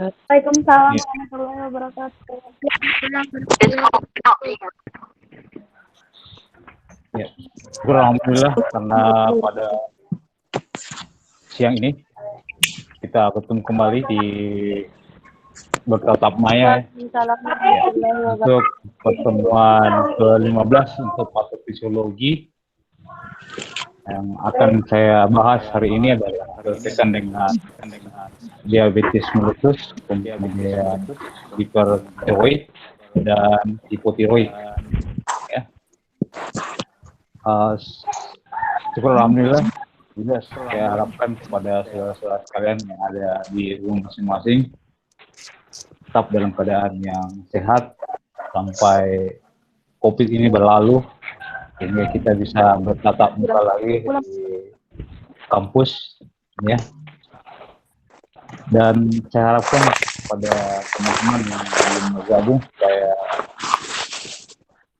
Waalaikumsalam Ya. warahmatullahi wabarakatuh. Ya, syukur alhamdulillah karena pada siang ini kita bertemu kembali di bertatap maya Waalaikumsalam ya, warahmatullahi untuk wabarakatuh. pertemuan ke-15 untuk patofisiologi. Yang akan saya bahas hari ini adalah berkaitan dengan diabetes mellitus, kemudian hipertiroid dan hipotiroid. Ya. Syukur alhamdulillah juga saya harapkan kepada saudara-saudara sekalian yang ada di rumah masing-masing tetap dalam keadaan yang sehat sampai COVID ini berlalu, sehingga kita bisa bertatap muka lagi di kampus, ya. Dan saya harapkan pada teman-teman yang belum bergabung supaya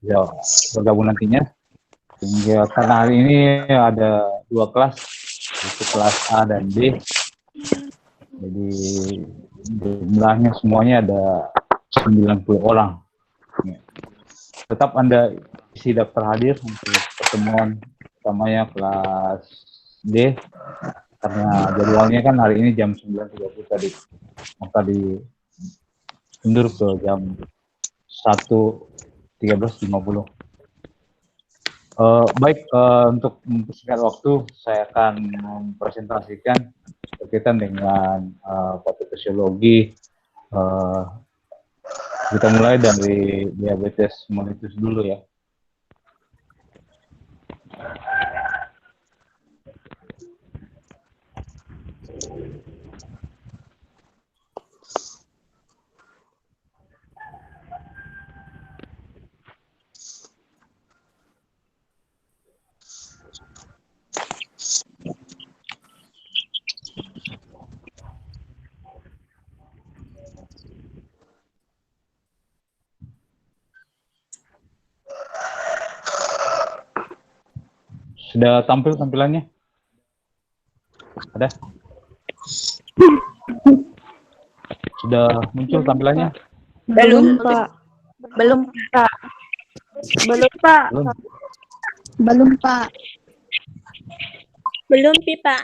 ya bergabung nantinya, sehingga karena hari ini ada 2 kelas, yaitu kelas A dan B. Jadi jumlahnya semuanya ada 90 orang. Ya. Tetap Anda isi daftar hadir untuk pertemuan pertamanya kelas D, karena jadwalnya kan hari ini jam 9.30 tadi, maka diundur ke jam 1.13.50. Baik, untuk mempersingkat waktu, saya akan mempresentasikan berkaitan dengan patofisiologi. Kita mulai dari diabetes mellitus dulu ya. Sudah tampil tampilannya? Ada? Sudah muncul tampilannya? Belum, Pak. Belum, Pak. Belum, Pak. Belum? Belum, Pak. Belum, Pak.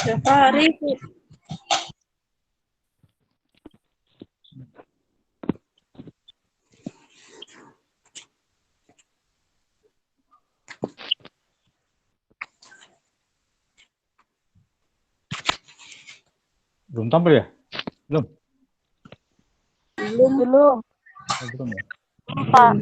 Jafari. Belum tampil ya? Belum? Belum, Oh, belum ya? Pak.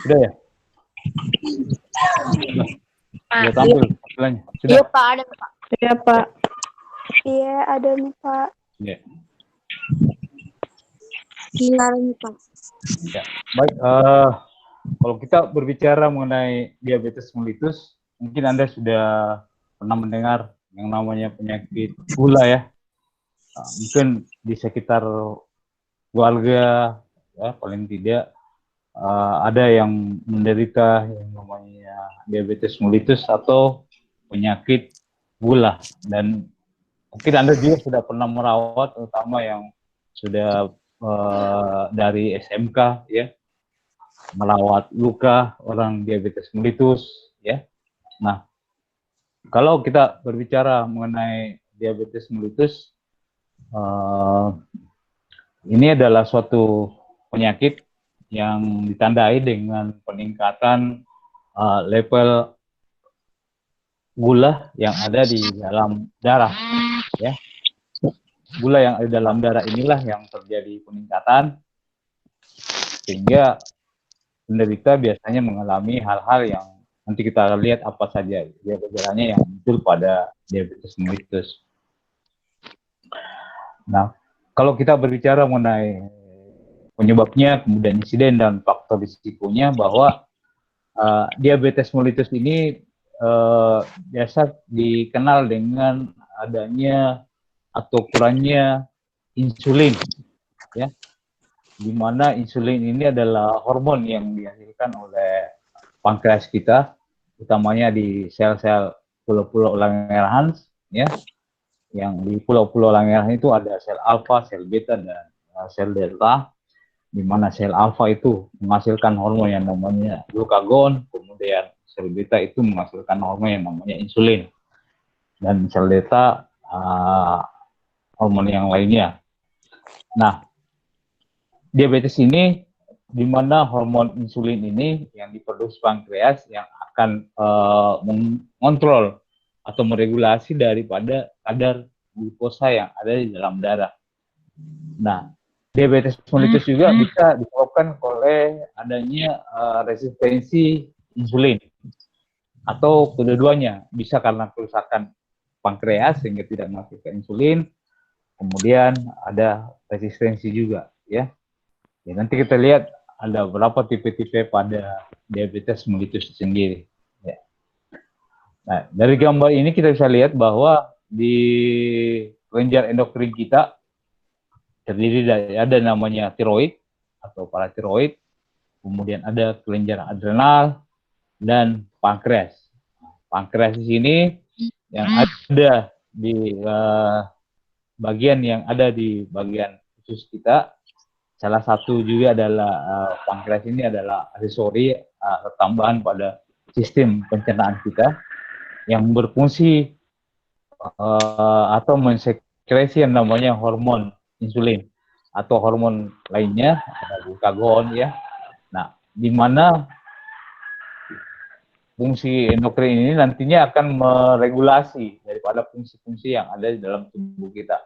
Sudah ya? Sudah tampil tampilannya? Sudah? Iya, Pak, ada, Pak. Iya, Pak. Iya, ada nih, Pak. Ya. Gila nih, Pak. Ya. Baik, kalau kita berbicara mengenai diabetes mellitus, mungkin Anda sudah pernah mendengar yang namanya penyakit gula ya. Mungkin di sekitar keluarga ya paling tidak ada yang menderita yang namanya diabetes mellitus atau penyakit gula, dan mungkin Anda juga sudah pernah merawat, terutama yang sudah dari SMK ya, merawat luka orang diabetes mellitus ya. Nah, kalau kita berbicara mengenai diabetes mellitus, ini adalah suatu penyakit yang ditandai dengan peningkatan level gula yang ada di dalam darah, ya. Gula yang ada dalam darah inilah yang terjadi peningkatan, sehingga penderita biasanya mengalami hal-hal yang nanti kita lihat apa saja ya gejalanya yang muncul pada diabetes mellitus. Nah, kalau kita berbicara mengenai penyebabnya, kemudian insiden dan faktor risikonya, bahwa diabetes mellitus ini biasa dikenal dengan adanya atau kurangnya insulin, ya, di mana insulin ini adalah hormon yang dihasilkan oleh pankreas kita, utamanya di sel-sel pulau-pulau Langerhans, ya, yang di pulau-pulau Langerhans itu ada sel alfa, sel beta, dan sel delta, di mana sel alfa itu menghasilkan hormon yang namanya glukagon, kemudian sel beta itu menghasilkan hormon yang namanya insulin, dan sel delta hormon yang lainnya. Nah, diabetes ini di mana hormon insulin ini yang diproduksi pankreas yang akan mengontrol atau meregulasi daripada kadar glukosa yang ada di dalam darah. Nah, diabetes mellitus juga bisa disebabkan oleh adanya resistensi insulin, atau kedua-duanya, bisa karena kerusakan pankreas sehingga tidak menghasilkan insulin, kemudian ada resistensi juga, ya. Ya, nanti kita lihat ada berapa tipe-tipe pada diabetes mellitus sendiri. Ya. Nah, dari gambar ini kita bisa lihat bahwa di kelenjar endokrin kita terdiri dari ada namanya tiroid atau paratiroid, kemudian ada kelenjar adrenal dan pankreas. Pankreas di sini yang ada di bagian yang ada di bagian usus kita. Salah satu juga adalah pankreas ini adalah aksesori tambahan pada sistem pencernaan kita yang berfungsi atau mensekresi yang namanya hormon insulin atau hormon lainnya, ada glukagon, ya. Nah, di mana fungsi endokrin ini nantinya akan meregulasi daripada fungsi-fungsi yang ada di dalam tubuh kita.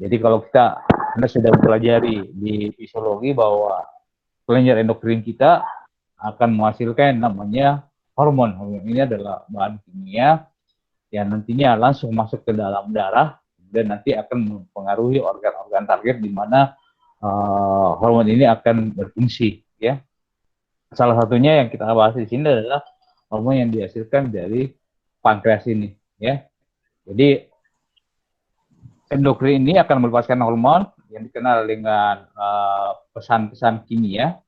Jadi kalau Anda sudah mempelajari di fisiologi bahwa kelenjar endokrin kita akan menghasilkan yang namanya hormon. Hormon ini adalah bahan kimia yang nantinya langsung masuk ke dalam darah dan nanti akan mempengaruhi organ-organ target di mana hormon ini akan berfungsi, ya. Salah satunya yang kita bahas di sini adalah hormon yang dihasilkan dari pankreas ini, ya. Jadi endokrin ini akan melepaskan hormon yang dikenal dengan pesan-pesan kimia,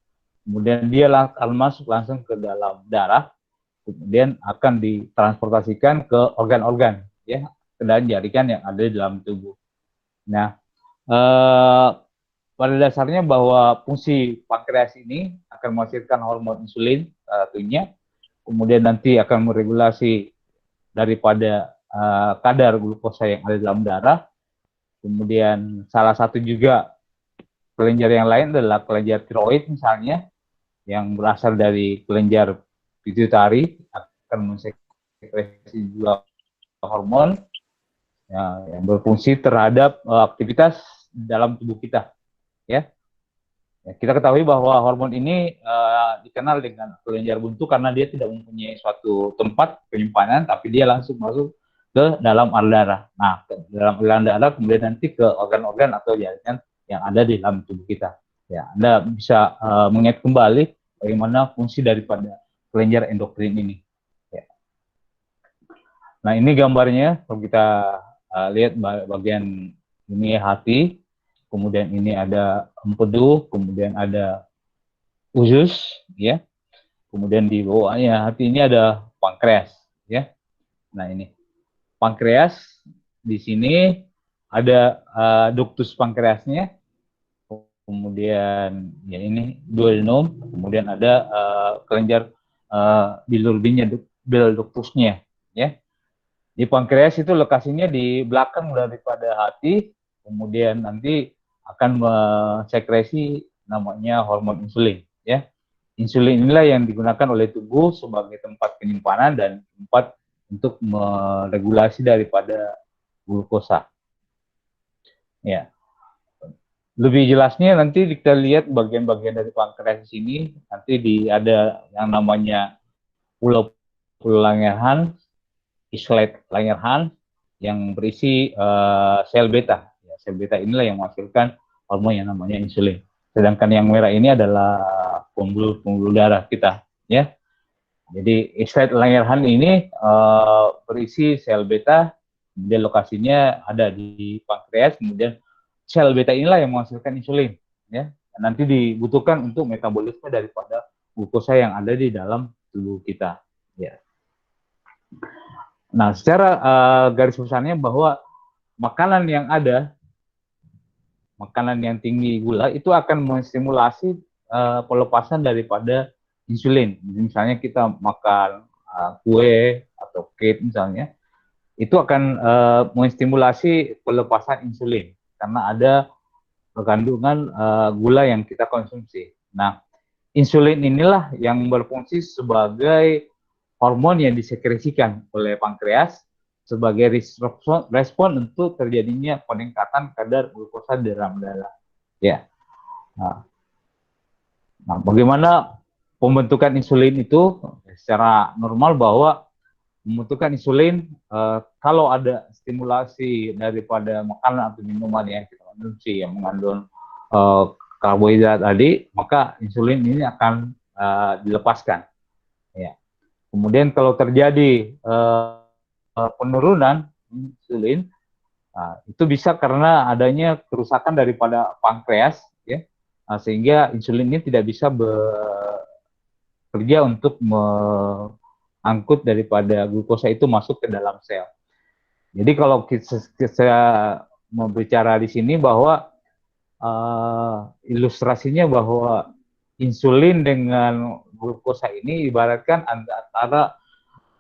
kemudian dia akan masuk langsung ke dalam darah, kemudian akan ditransportasikan ke organ-organ, ya, ke dalam jaringan yang ada di dalam tubuh. Nah, pada dasarnya bahwa fungsi pankreas ini akan menghasilkan hormon insulin satunya, kemudian nanti akan meregulasi daripada kadar glukosa yang ada dalam darah. Kemudian salah satu juga kelenjar yang lain adalah kelenjar tiroid misalnya, yang berasal dari kelenjar pituitari, akan mensekresi juga hormon yang berfungsi terhadap aktivitas dalam tubuh kita, ya. Kita ketahui bahwa hormon ini dikenal dengan kelenjar buntu karena dia tidak mempunyai suatu tempat penyimpanan, tapi dia langsung masuk ke dalam aliran darah. Nah, ke dalam aliran darah kemudian nanti ke organ-organ atau jaringan yang ada di dalam tubuh kita. Ya, Anda bisa mengingat kembali bagaimana fungsi daripada kelenjar endokrin ini. Ya. Nah, ini gambarnya. Kalau kita lihat bagian ini hati, kemudian ini ada empedu, kemudian ada usus, ya. Kemudian di bawahnya hati ini ada pankreas, ya. Nah, ini pankreas, di sini ada ductus pankreasnya, kemudian ya ini duodenum, kemudian ada kelenjar bilirubinnya, bile ductusnya, ya. Di pankreas itu lokasinya di belakang daripada hati, kemudian nanti akan mensekresi namanya hormon insulin, ya. Insulin inilah yang digunakan oleh tubuh sebagai tempat penyimpanan dan tempat untuk meregulasi daripada glukosa. Ya. Lebih jelasnya nanti kita lihat bagian-bagian dari pankreas ini, nanti ada yang namanya pulau-pulau Langerhans, islet Langerhans yang berisi sel beta. Ya, sel beta inilah yang menghasilkan hormon yang namanya insulin. Sedangkan yang merah ini adalah pembuluh darah kita, ya. Jadi islet Langerhans ini berisi sel beta, kemudian lokasinya ada di pankreas, kemudian sel beta inilah yang menghasilkan insulin, ya. Nanti dibutuhkan untuk metabolisme daripada glukosa yang ada di dalam tubuh kita, ya. Nah, secara garis besarnya bahwa makanan yang tinggi gula itu akan menstimulasi pelepasan daripada insulin. Misalnya kita makan kue atau cake misalnya, itu akan menstimulasi pelepasan insulin karena ada kandungan gula yang kita konsumsi. Nah, insulin inilah yang berfungsi sebagai hormon yang disekresikan oleh pankreas sebagai respon untuk terjadinya peningkatan kadar glukosa dalam darah. Ya. Nah, bagaimana pembentukan insulin itu secara normal bahwa membutuhkan insulin kalau ada stimulasi daripada makanan atau minuman yang kita konsumsi yang mengandung karbohidrat tadi, maka insulin ini akan dilepaskan. Ya. Kemudian kalau terjadi penurunan insulin, itu bisa karena adanya kerusakan daripada pankreas, ya, sehingga insulin ini tidak bisa bekerja untuk angkut daripada glukosa itu masuk ke dalam sel. Jadi kalau kita mau bicara di sini bahwa ilustrasinya bahwa insulin dengan glukosa ini ibaratkan antara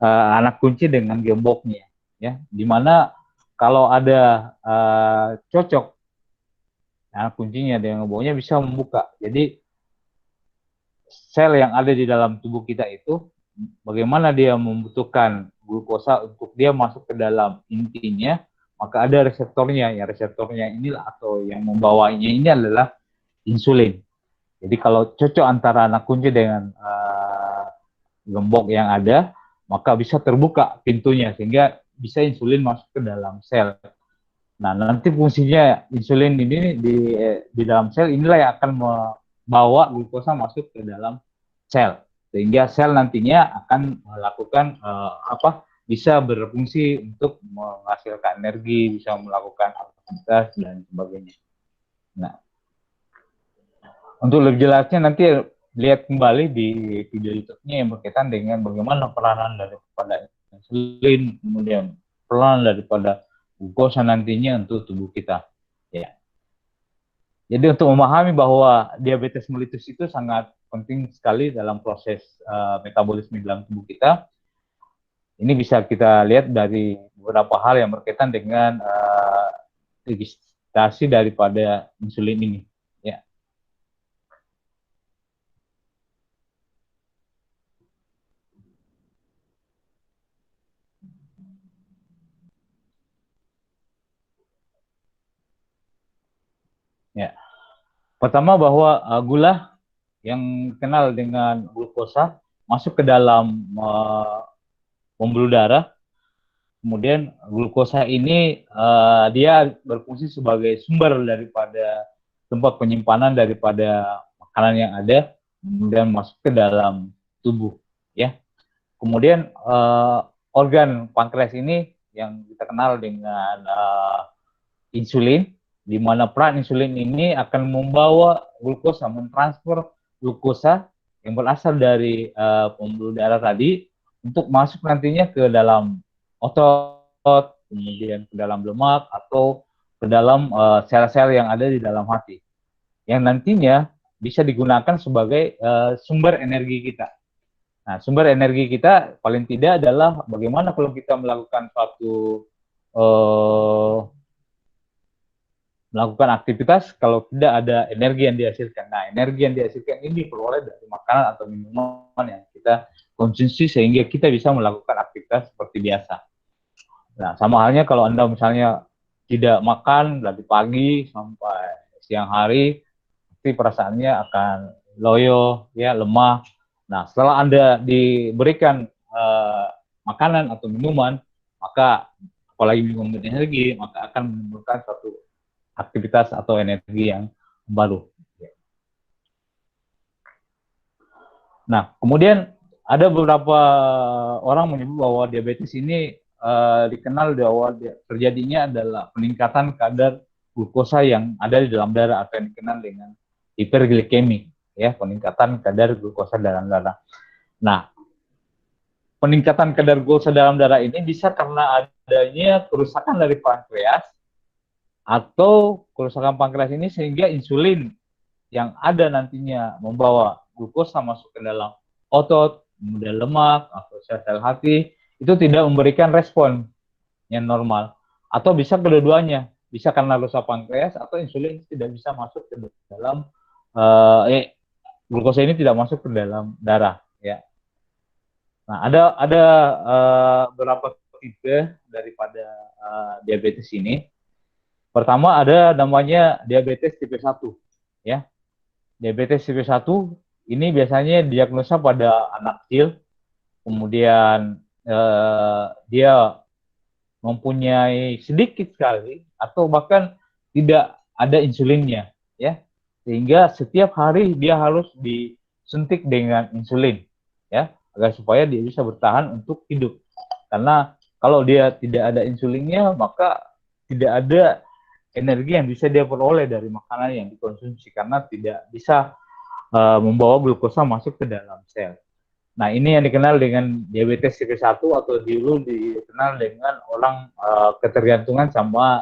anak kunci dengan gemboknya, ya, dimana kalau ada cocok anak kuncinya dengan gemboknya bisa membuka. Jadi sel yang ada di dalam tubuh kita itu bagaimana dia membutuhkan glukosa untuk dia masuk ke dalam intinya, maka ada reseptornya. Ya, reseptornya inilah atau yang membawanya ini adalah insulin. Jadi kalau cocok antara anak kunci dengan gembok yang ada, maka bisa terbuka pintunya sehingga bisa insulin masuk ke dalam sel. Nah, nanti fungsinya insulin ini di dalam sel inilah yang akan membawa glukosa masuk ke dalam sel, sehingga sel nantinya akan melakukan bisa berfungsi untuk menghasilkan energi, bisa melakukan aktivitas dan sebagainya. Nah, untuk lebih jelasnya nanti lihat kembali di video YouTube-nya yang berkaitan dengan bagaimana peranan daripada insulin, kemudian peranan daripada glukosa nantinya untuk tubuh kita. Ya. Jadi untuk memahami bahwa diabetes mellitus itu sangat penting sekali dalam proses metabolisme dalam tubuh kita, ini bisa kita lihat dari beberapa hal yang berkaitan dengan registrasi daripada insulin ini. Ya. Ya. Pertama bahwa gula yang kenal dengan glukosa masuk ke dalam pembuluh darah. Kemudian glukosa ini dia berfungsi sebagai sumber daripada tempat penyimpanan daripada makanan yang ada, kemudian masuk ke dalam tubuh, ya. Kemudian organ pankreas ini yang kita kenal dengan insulin, di mana peran insulin ini akan membawa glukosa, mentransfer glukosa yang berasal dari pembuluh darah tadi untuk masuk nantinya ke dalam otot, kemudian ke dalam lemak atau ke dalam sel-sel yang ada di dalam hati, yang nantinya bisa digunakan sebagai sumber energi kita. Nah, sumber energi kita paling tidak adalah bagaimana kalau kita melakukan suatu melakukan aktivitas kalau tidak ada energi yang dihasilkan. Nah, energi yang dihasilkan ini diperoleh dari makanan atau minuman yang kita konsumsi sehingga kita bisa melakukan aktivitas seperti biasa. Nah, sama halnya kalau Anda misalnya tidak makan dari pagi sampai siang hari, pasti perasaannya akan loyo, ya, lemah. Nah, setelah Anda diberikan makanan atau minuman, maka apalagi minuman energi, maka akan menimbulkan suatu aktivitas atau energi yang baru. Nah, kemudian ada beberapa orang menyebut bahwa diabetes ini dikenal bahwa terjadinya adalah peningkatan kadar glukosa yang ada di dalam darah atau yang dikenal dengan hiperglikemik, ya, peningkatan kadar glukosa dalam darah. Nah, peningkatan kadar glukosa dalam darah ini bisa karena adanya kerusakan dari pankreas atau kerusakan pankreas ini sehingga insulin yang ada nantinya membawa glukosa masuk ke dalam otot, kemudian lemak atau sel-sel hati itu tidak memberikan respon yang normal, atau bisa kedua-duanya, bisa karena rusak pankreas atau insulin tidak bisa masuk ke dalam glukosa ini tidak masuk ke dalam darah, ya. Nah, ada beberapa tipe daripada diabetes ini. Pertama ada namanya diabetes tipe 1, ya. Diabetes tipe 1 ini biasanya diagnosa pada anak kecil, kemudian dia mempunyai sedikit sekali atau bahkan tidak ada insulinnya, ya, sehingga setiap hari dia harus disuntik dengan insulin, ya, agar supaya dia bisa bertahan untuk hidup. Karena kalau dia tidak ada insulinnya, maka tidak ada energi yang bisa dia peroleh dari makanan yang dikonsumsi karena tidak bisa membawa glukosa masuk ke dalam sel. Nah, ini yang dikenal dengan diabetes tipe 1 atau dulu dikenal dengan orang ketergantungan sama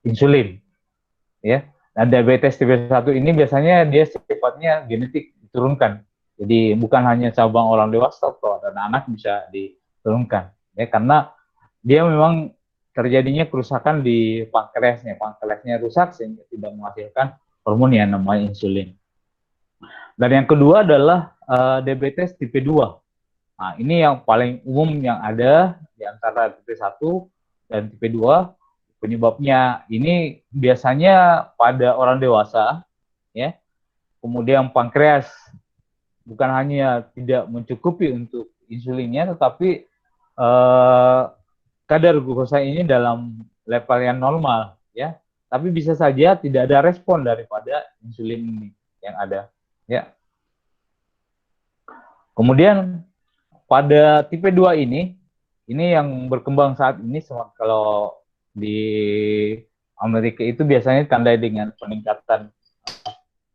insulin, ya. Nah, diabetes tipe 1 ini biasanya dia sifatnya genetik, diturunkan. Jadi bukan hanya cabang orang dewasa atau anak-anak bisa diturunkan, ya, karena dia memang terjadinya kerusakan di pankreasnya. Pankreasnya rusak sehingga tidak menghasilkan hormon yang namanya insulin. Dan yang kedua adalah diabetes tipe 2. Nah, ini yang paling umum yang ada di antara tipe 1 dan tipe 2. Penyebabnya ini biasanya pada orang dewasa, ya. Kemudian pankreas bukan hanya tidak mencukupi untuk insulinnya, tetapi kadar glukosa ini dalam level yang normal, ya. Tapi bisa saja tidak ada respon daripada insulin ini yang ada, ya. Kemudian pada tipe 2 ini yang berkembang saat ini, kalau di Amerika itu biasanya ditandai dengan peningkatan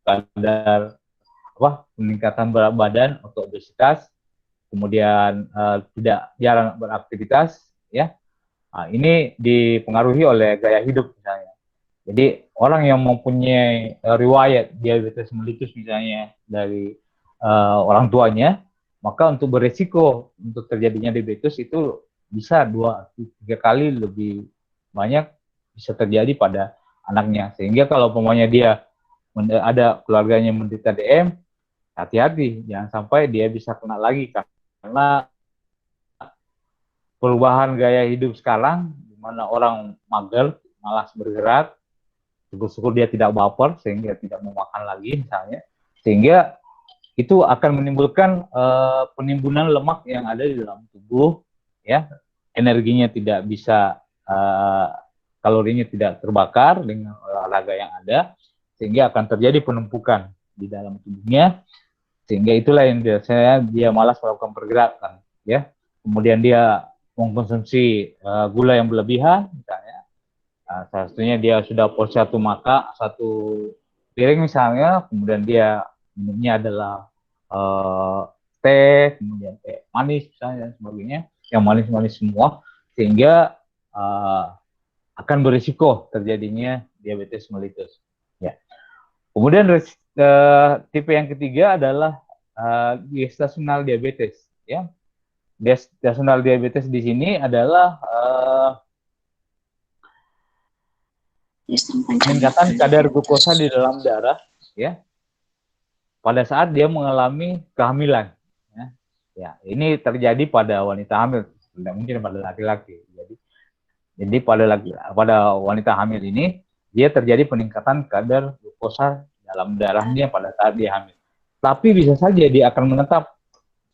kadar peningkatan berat badan atau obesitas, kemudian tidak jarang beraktivitas, ya. Nah, ini dipengaruhi oleh gaya hidup misalnya. Jadi orang yang mempunyai riwayat diabetes mellitus misalnya dari orang tuanya, maka untuk beresiko untuk terjadinya diabetes itu bisa 2-3 kali lebih banyak bisa terjadi pada anaknya. Sehingga kalau umpamanya dia ada keluarganya menderita DM, hati-hati jangan sampai dia bisa kena lagi, karena perubahan gaya hidup sekarang di mana orang mager, malas bergerak, syukur-syukur dia tidak baper sehingga tidak mau makan lagi misalnya, sehingga itu akan menimbulkan penimbunan lemak yang ada di dalam tubuh, ya. Energinya tidak bisa, kalorinya tidak terbakar dengan olahraga yang ada, sehingga akan terjadi penumpukan di dalam tubuhnya, sehingga itulah yang biasanya dia malas melakukan pergerakan, ya. Kemudian dia mengkonsumsi gula yang berlebihan misalnya. Salah satunya dia sudah porsi satu piring misalnya, kemudian dia minumnya adalah teh, kemudian teh manis misalnya dan sebagainya, yang manis-manis semua, sehingga akan berisiko terjadinya diabetes mellitus, ya. Kemudian tipe yang ketiga adalah gestasional diabetes, ya. Gestasional diabetes di sini adalah peningkatan kadar glukosa di dalam darah, ya, pada saat dia mengalami kehamilan. Ya, ini terjadi pada wanita hamil, tidak mungkin pada laki-laki. Jadi pada wanita hamil ini dia terjadi peningkatan kadar glukosa dalam darahnya pada saat dia hamil. Tapi bisa saja dia akan menetap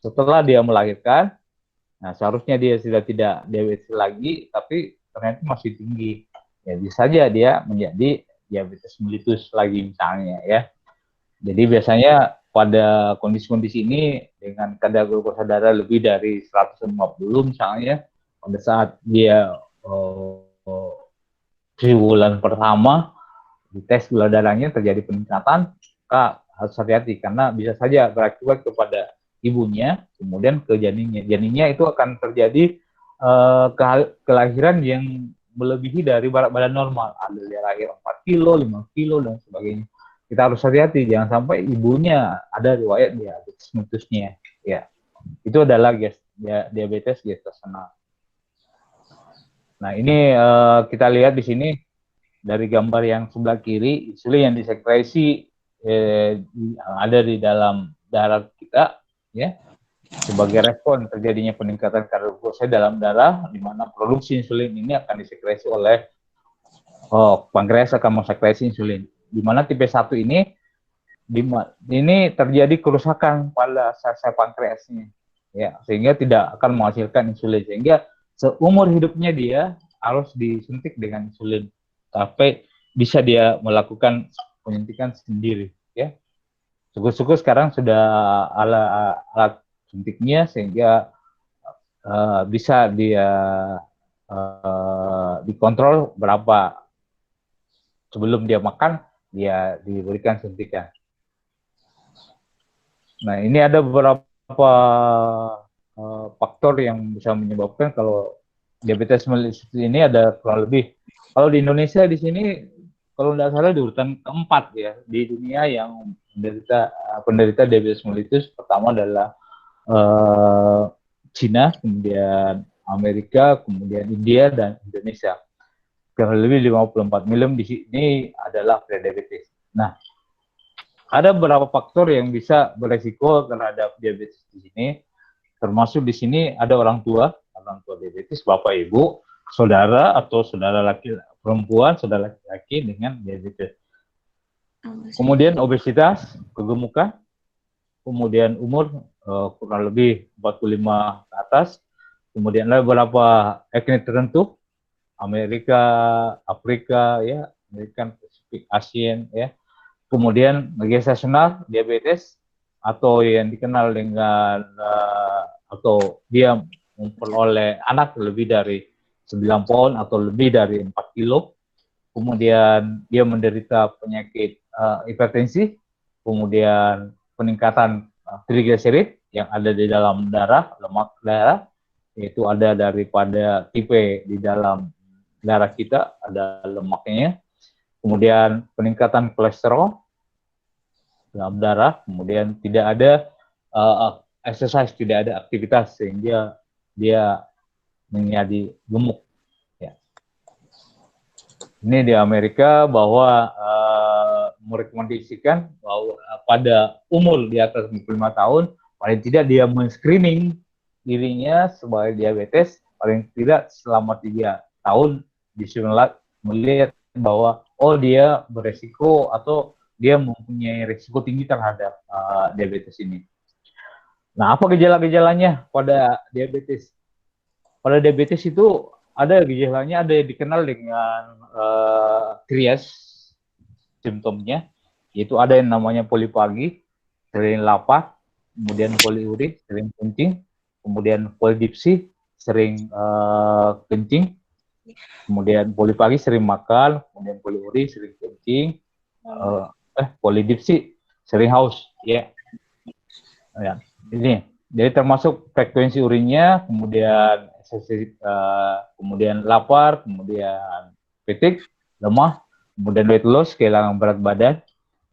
setelah dia melahirkan. Nah, seharusnya dia sudah tidak diabetes lagi, tapi ternyata masih tinggi. Ya, bisa saja dia menjadi diabetes mellitus lagi misalnya, ya. Jadi biasanya pada kondisi-kondisi ini dengan kadar glukosa darah lebih dari 150 misalnya, pada saat dia bulan pertama di tes gula darahnya terjadi peningkatan, Kak harus hati-hati karena bisa saja berakibat kepada ibunya, kemudian ke janinnya. Janinnya itu akan terjadi kelahiran yang melebihi dari berat badan normal. Ada yang lahir 4 kilo, 5 kilo, dan sebagainya. Kita harus hati-hati, jangan sampai ibunya ada riwayat diabetes mellitusnya. Ya, itu adalah diabetes gestasional. Nah, ini kita lihat di sini dari gambar yang sebelah kiri, insulin yang disekresi ada di dalam darah kita, ya, sebagai respon terjadinya peningkatan kadar glukosa dalam darah, di mana produksi insulin ini akan disekresi oleh pankreas akan mensekresi insulin. Di mana tipe 1 ini terjadi kerusakan pada sel-sel pankreasnya, ya, sehingga tidak akan menghasilkan insulin, sehingga seumur hidupnya dia harus disuntik dengan insulin sampai bisa dia melakukan penyuntikan sendiri, ya. Syukur-syukur sekarang sudah alat suntiknya sehingga bisa dia dikontrol berapa sebelum dia makan dia diberikan suntikan. Nah, ini ada beberapa faktor yang bisa menyebabkan kalau diabetes mellitus ini ada kurang lebih. Kalau di Indonesia di sini kalau tidak salah di urutan keempat ya di dunia yang penderita diabetes mellitus. Pertama adalah Cina, kemudian Amerika, kemudian India dan Indonesia. Kurang lebih 54 miliar di sini adalah prediabetes. Nah, ada beberapa faktor yang bisa beresiko terhadap diabetes di sini. Termasuk di sini ada orang tua diabetes, bapak ibu, saudara atau saudara laki perempuan, saudara laki-laki dengan diabetes. Kemudian obesitas, kegemukan, kemudian umur kurang lebih 45 ke atas, kemudian ada beberapa etnis tertentu, Amerika, Afrika, ya, American Pacific, ASEAN, ya. Kemudian gestasional diabetes atau yang dikenal dengan atau dia memperoleh anak lebih dari 9 pound atau lebih dari 4 kilo. Kemudian dia menderita penyakit hipertensi, kemudian peningkatan trigliserid yang ada di dalam darah, lemak darah, yaitu ada daripada tipe di dalam darah kita, ada lemaknya. Kemudian peningkatan kolesterol dalam darah, kemudian tidak ada exercise, tidak ada aktivitas sehingga dia menjadi gemuk. Ya. Ini di Amerika bahwa merekomendasikan bahwa pada umur di atas 55 tahun paling tidak dia men-screening dirinya sebagai diabetes paling tidak selama 3 tahun disuruh melihat bahwa dia beresiko atau dia mempunyai risiko tinggi terhadap diabetes ini. Nah, apa gejala-gejalanya pada diabetes? Pada diabetes itu ada gejalanya, ada yang dikenal dengan trias simptomnya, yaitu ada yang namanya polipagi, sering lapar, kemudian poliuri, sering kencing, kemudian polidipsi, sering kencing, kemudian polipagi sering makan, kemudian poliuri sering kencing, polidipsi sering haus, ya. Ya, ini jadi termasuk frekuensi urinnya, kemudian kemudian lapar, kemudian fatigue, lemah, kemudian weight loss, kehilangan berat badan,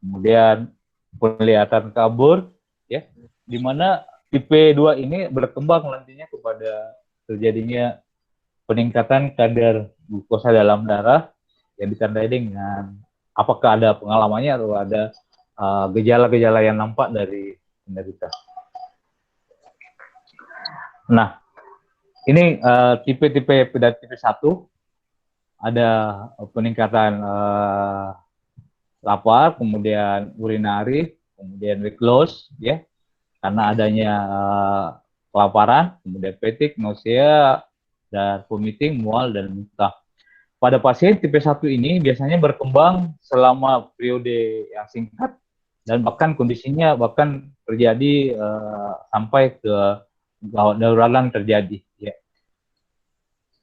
kemudian penglihatan kabur, ya, di mana tipe 2 ini berkembang nantinya kepada terjadinya peningkatan kadar glukosa dalam darah, yang ditandai dengan apakah ada pengalamannya atau ada gejala-gejala yang nampak dari penderita. Nah, ini tipe-tipe pada tipe 1 ada peningkatan lapar, kemudian urinari, kemudian weight loss, ya, karena adanya kelaparan, kemudian fatigue, nausea, dan vomiting, mual, dan muntah. Pada pasien tipe 1 ini biasanya berkembang selama periode yang singkat dan bahkan kondisinya bahkan terjadi sampai ke gawat darurat terjadi. Ya.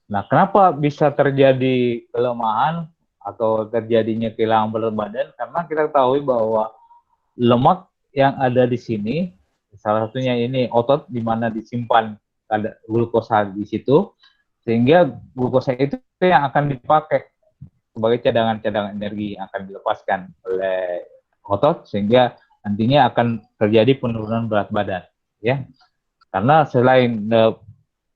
Nah, kenapa bisa terjadi kelemahan atau terjadinya kehilangan berat badan? Karena kita ketahui bahwa lemak yang ada di sini, salah satunya ini otot di mana disimpan glukosa di situ, sehingga glukosa itu yang akan dipakai sebagai cadangan-cadangan energi yang akan dilepaskan oleh otot, sehingga nantinya akan terjadi penurunan berat badan, ya. Karena selain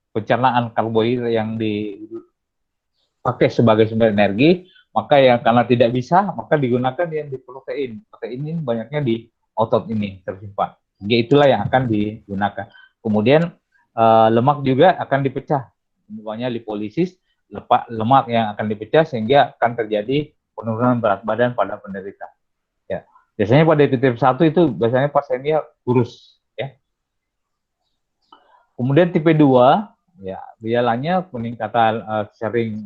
pencernaan karbohidrat yang dipakai sebagai sumber energi, maka yang karena tidak bisa, maka digunakan yang di protein. Protein ini banyaknya di otot ini tersimpan. Jadi itulah yang akan digunakan. Kemudian lemak juga akan dipecah, namanya lipolisis, lemak yang akan dipecah sehingga akan terjadi penurunan berat badan pada penderita. Ya. Biasanya pada tipe 1 itu biasanya pasiennya kurus, ya. Kemudian tipe 2, ya, gejalanya peningkatan sering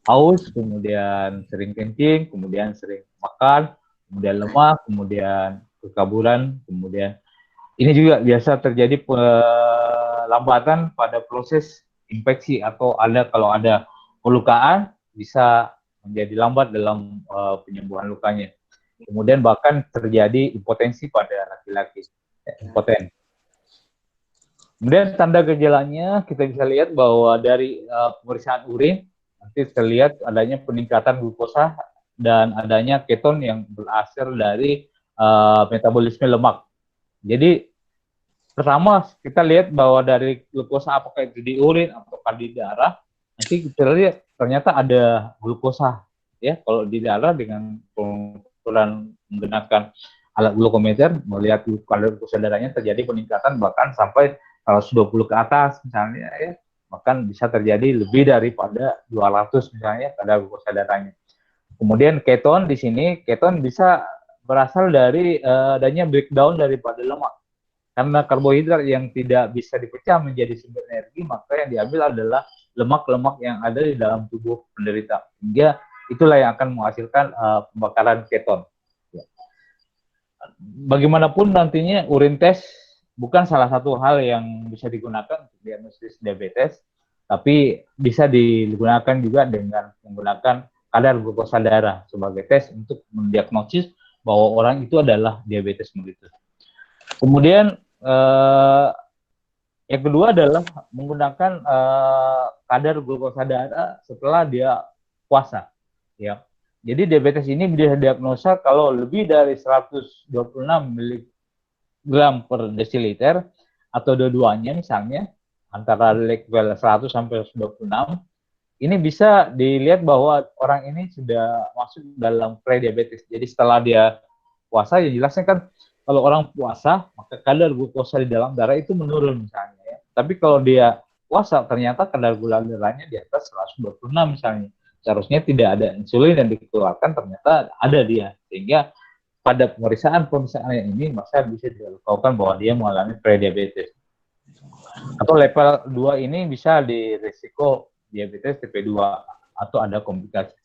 haus, kemudian sering kencing, kemudian sering makan, kemudian lemak, kemudian kekaburan, kemudian ini juga biasa terjadi pelambatan pada proses infeksi atau kalau ada pelukaan bisa menjadi lambat dalam penyembuhan lukanya. Kemudian bahkan terjadi impotensi pada laki-laki. Impoten. Kemudian tanda gejalanya kita bisa lihat bahwa dari pemeriksaan urin nanti terlihat adanya peningkatan glukosa dan adanya keton yang berasal dari metabolisme lemak. Jadi pertama kita lihat bahwa dari glukosa apakah itu di urin atau di darah, nanti kita lihat ternyata ada glukosa, ya. Kalau di darah dengan pengukuran menggunakan alat glukometer melihat kadar glukosa darahnya terjadi peningkatan bahkan sampai 120 ke atas misalnya, ya, bahkan bisa terjadi lebih daripada 200 misalnya kadar glukosa darahnya. Kemudian keton di sini, keton bisa berasal dari adanya breakdown daripada lemak. Karena karbohidrat yang tidak bisa dipecah menjadi sumber energi, maka yang diambil adalah lemak-lemak yang ada di dalam tubuh penderita. Hingga itulah yang akan menghasilkan pembakaran keton. Bagaimanapun nantinya urin test bukan salah satu hal yang bisa digunakan untuk diagnosis diabetes, tapi bisa digunakan juga dengan menggunakan kadar glukosa darah sebagai tes untuk mendiagnosis bahwa orang itu adalah diabetes mellitus. Kemudian yang kedua adalah menggunakan kadar glukosa darah setelah dia puasa, ya. Jadi diabetes ini bisa diagnosa kalau lebih dari 126 mg per desiliter atau dua-duanya misalnya antara level 100 sampai 126, ini bisa dilihat bahwa orang ini sudah masuk dalam prediabetes. Jadi setelah dia puasa, ya jelasnya kan kalau orang puasa maka kadar glukosa di dalam darah itu menurun misalnya, ya. Tapi kalau dia puasa ternyata kadar gula darahnya di atas 126 misalnya. Seharusnya tidak ada insulin yang dikeluarkan, ternyata ada dia. Sehingga pada pemeriksaan yang ini maka bisa dilakukan bahwa dia mengalami prediabetes. Atau level 2 ini bisa di risiko diabetes tipe 2 atau ada komplikasi.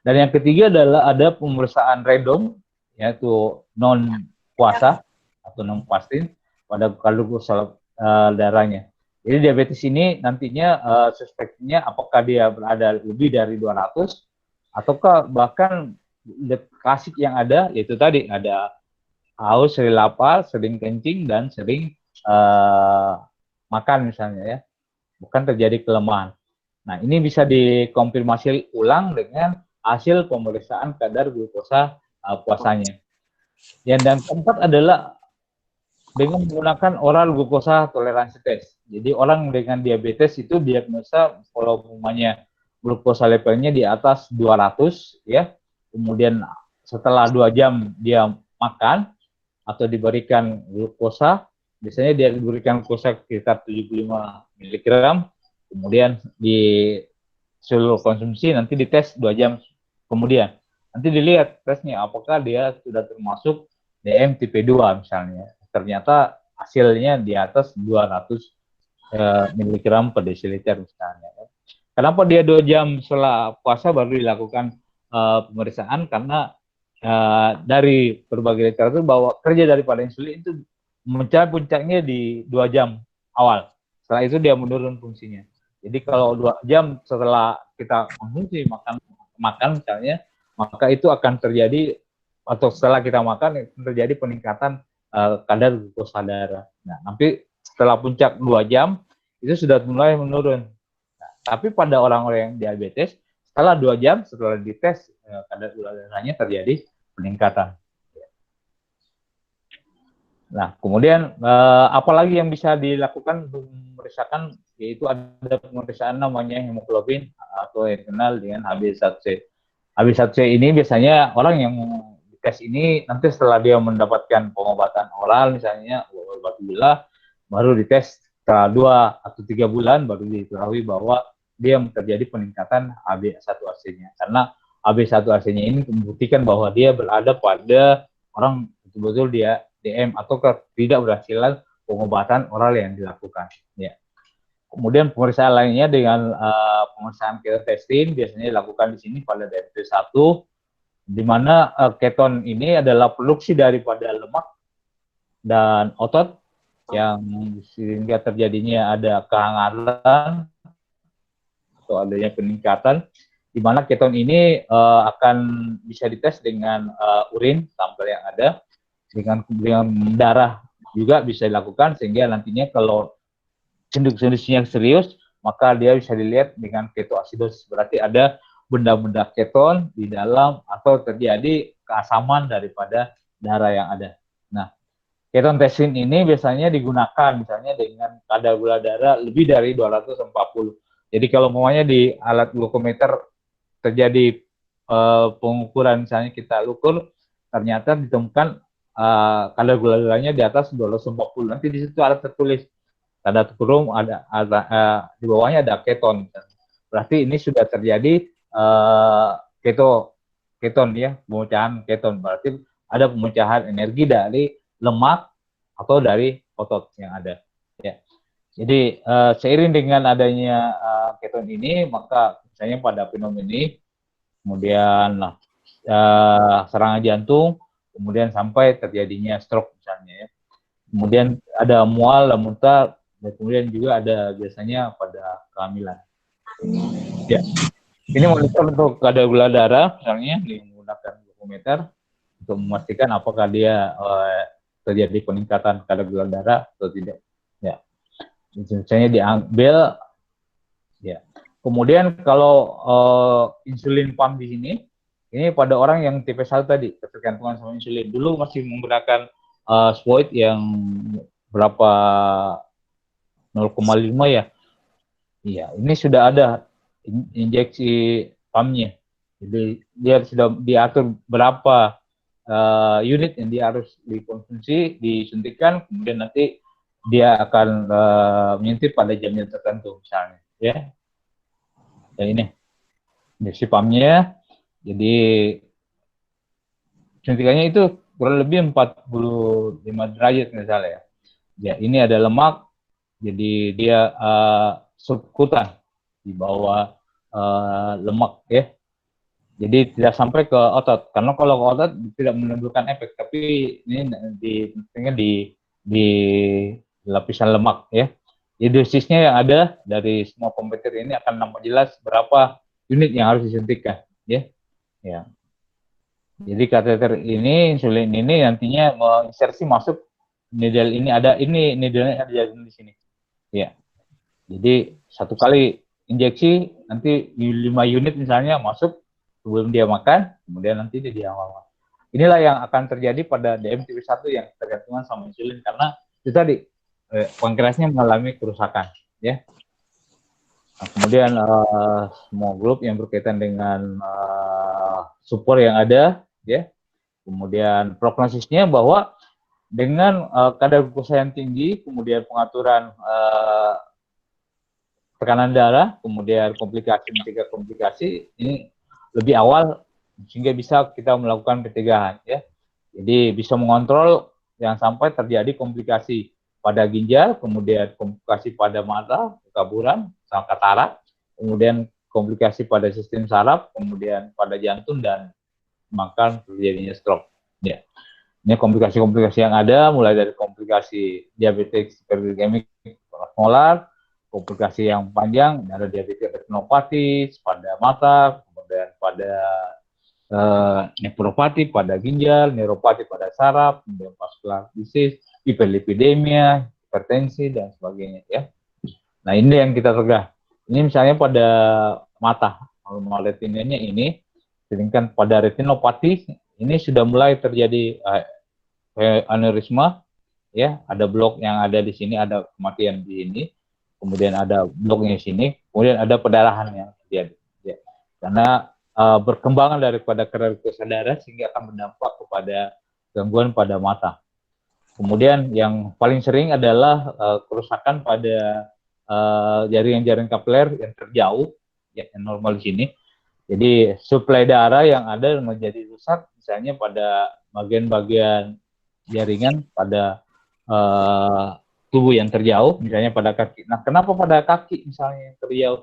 Dan yang ketiga adalah ada pemeriksaan random, yaitu non puasa atau non fasting pada kadar glukosa darahnya. Jadi diabetes ini nantinya suspeknya apakah dia berada lebih dari 200 ataukah bahkan klasik yang ada yaitu tadi ada haus, sering lapar, sering kencing dan sering makan misalnya, ya. Bukan terjadi kelemahan. Nah, ini bisa dikonfirmasi ulang dengan hasil pemeriksaan kadar glukosa puasanya. Dan keempat adalah dengan menggunakan oral glukosa toleransi test. Jadi orang dengan diabetes itu diagnosa kalau umpamanya glukosa levelnya di atas 200 ya. Kemudian setelah 2 jam dia makan atau diberikan glukosa, biasanya dia diberikan glukosa sekitar 75 mg, kemudian di seluruh konsumsi nanti dites 2 jam kemudian. Nanti dilihat tesnya apakah dia sudah termasuk DM tipe 2 misalnya. Ternyata hasilnya di atas 200 mg per desiliter misalnya. Kenapa dia 2 jam setelah puasa baru dilakukan pemeriksaan? Karena dari berbagai literatur bahwa kerja daripada insulin itu mencapai puncaknya di 2 jam awal. Setelah itu dia menurun fungsinya. Jadi kalau 2 jam setelah kita konsumsi makan misalnya, maka itu akan terjadi, atau setelah kita makan terjadi peningkatan kadar glukosa darah. Nah, nanti setelah puncak 2 jam itu sudah mulai menurun. Nah, tapi pada orang-orang yang diabetes, setelah 2 jam setelah dites kadar gula darahnya terjadi peningkatan. Nah, kemudian apalagi yang bisa dilakukan untuk memeriksakan, yaitu ada pemeriksaan namanya hemoglobin atau yang dikenal dengan HbA1c. HbA1c ini biasanya orang yang tes ini nanti setelah dia mendapatkan pengobatan oral misalnya obat gula, baru dites setelah 2 atau 3 bulan baru diketahui bahwa dia terjadi peningkatan HbA1c-nya. Karena HbA1c-nya ini membuktikan bahwa dia berada pada orang betul-betul dia DM atau ketidakberhasilan pengobatan oral yang dilakukan. Ya. Kemudian pemeriksaan lainnya dengan pemeriksaan keton testing biasanya dilakukan di sini pada DMT1, di mana keton ini adalah produksi daripada lemak dan otot yang sehingga terjadinya ada kehangatan atau adanya peningkatan, di mana keton ini akan bisa dites dengan urin sampel yang ada, dengan darah juga bisa dilakukan, sehingga nantinya kalau kondisinya serius maka dia bisa dilihat dengan ketoasidosis, berarti ada benda-benda keton di dalam atau terjadi keasaman daripada darah yang ada. Nah, keton testing ini biasanya digunakan misalnya dengan kadar gula darah lebih dari 240. Jadi kalau umpamanya di alat glukometer terjadi pengukuran, misalnya kita ukur ternyata ditemukan kadar gula darahnya di atas 240, nanti di situ ada tertulis tanda kurung ada di bawahnya ada keton, berarti ini sudah terjadi keton ya, pemecahan keton, berarti ada pemecahan energi dari lemak atau dari otot yang ada ya. Jadi seiring dengan adanya keton ini, maka misalnya pada fenomena ini kemudian serangan jantung, kemudian sampai terjadinya stroke misalnya ya. Kemudian ada mual dan muntah, dan kemudian juga ada biasanya pada kehamilan. Ya, ini monitor untuk kadar gula darah, misalnya menggunakan glukometer untuk memastikan apakah dia terjadi peningkatan kadar gula darah atau tidak. Ya, misalnya diambil. Ya, kemudian kalau insulin pump di sini, ini pada orang yang tipe 1 tadi, ketergantungan sama insulin. Dulu masih menggunakan steroid yang berapa 0,5 ya. Iya, ini sudah ada injeksi pumpnya. Jadi dia sudah diatur berapa unit yang dia harus dikonsumsi, disuntikan, kemudian nanti dia akan menyuntik pada jam-jam tertentu misalnya, ya. Ya ini injeksi pumpnya. Jadi suntikannya itu kurang lebih 45 derajat misalnya ya. Ya, ini ada lemak, jadi dia subkutan di bawah lemak ya. Jadi tidak sampai ke otot, karena kalau ke otot tidak menimbulkan efek, tapi ini di lapisan lemak ya. Jadi dosisnya yang ada dari semua komputer ini akan nampak jelas berapa unit yang harus disuntikan ya. Ya. Jadi kateter ini, insulin ini nantinya menginsersi masuk needle ini, ada ini needle-nya ada di sini. Ya. Jadi satu kali injeksi nanti 5 unit misalnya masuk sebelum dia makan, kemudian nanti dia diawal. Inilah yang akan terjadi pada DM tipe 1 yang tergantungan sama insulin, karena itu tadi pankreasnya mengalami kerusakan, ya. Nah, kemudian semua grup yang berkaitan dengan support yang ada, ya. Kemudian prognosisnya bahwa dengan kadar glukosa yang tinggi, kemudian pengaturan tekanan darah, kemudian komplikasi mencegah komplikasi ini lebih awal sehingga bisa kita melakukan pencegahan, ya. Jadi bisa mengontrol jangan sampai terjadi komplikasi pada ginjal, kemudian komplikasi pada mata, kekaburan, sama katarak, kemudian komplikasi pada sistem saraf, kemudian pada jantung dan bahkan terjadinya stroke. Ya. Ini komplikasi-komplikasi yang ada, mulai dari komplikasi diabetes hiperglikemik molar, komplikasi yang panjang, ada diabetes retinopatis pada mata, kemudian pada nefropati pada ginjal, neuropati pada saraf, kemudian vascular disease, hiperlipidemia, hipertensi, dan sebagainya. Ya. Nah, ini yang kita cegah. Ini misalnya pada mata, kalau retinanya ini, sedangkan pada retinopati, ini sudah mulai terjadi aneurisma, ya, ada blok yang ada di sini, ada kematian di ini, kemudian ada bloknya di sini, kemudian ada pendarahan yang terjadi. Ya. Karena berkembangan daripada kadar glukosa darah sehingga akan berdampak kepada gangguan pada mata. Kemudian yang paling sering adalah kerusakan pada jaringan-jaringan kapiler yang terjauh, ya, yang normal di sini. Jadi suplai darah yang ada menjadi rusak, misalnya pada bagian-bagian jaringan pada tubuh yang terjauh, misalnya pada kaki. Nah, kenapa pada kaki misalnya yang terjauh?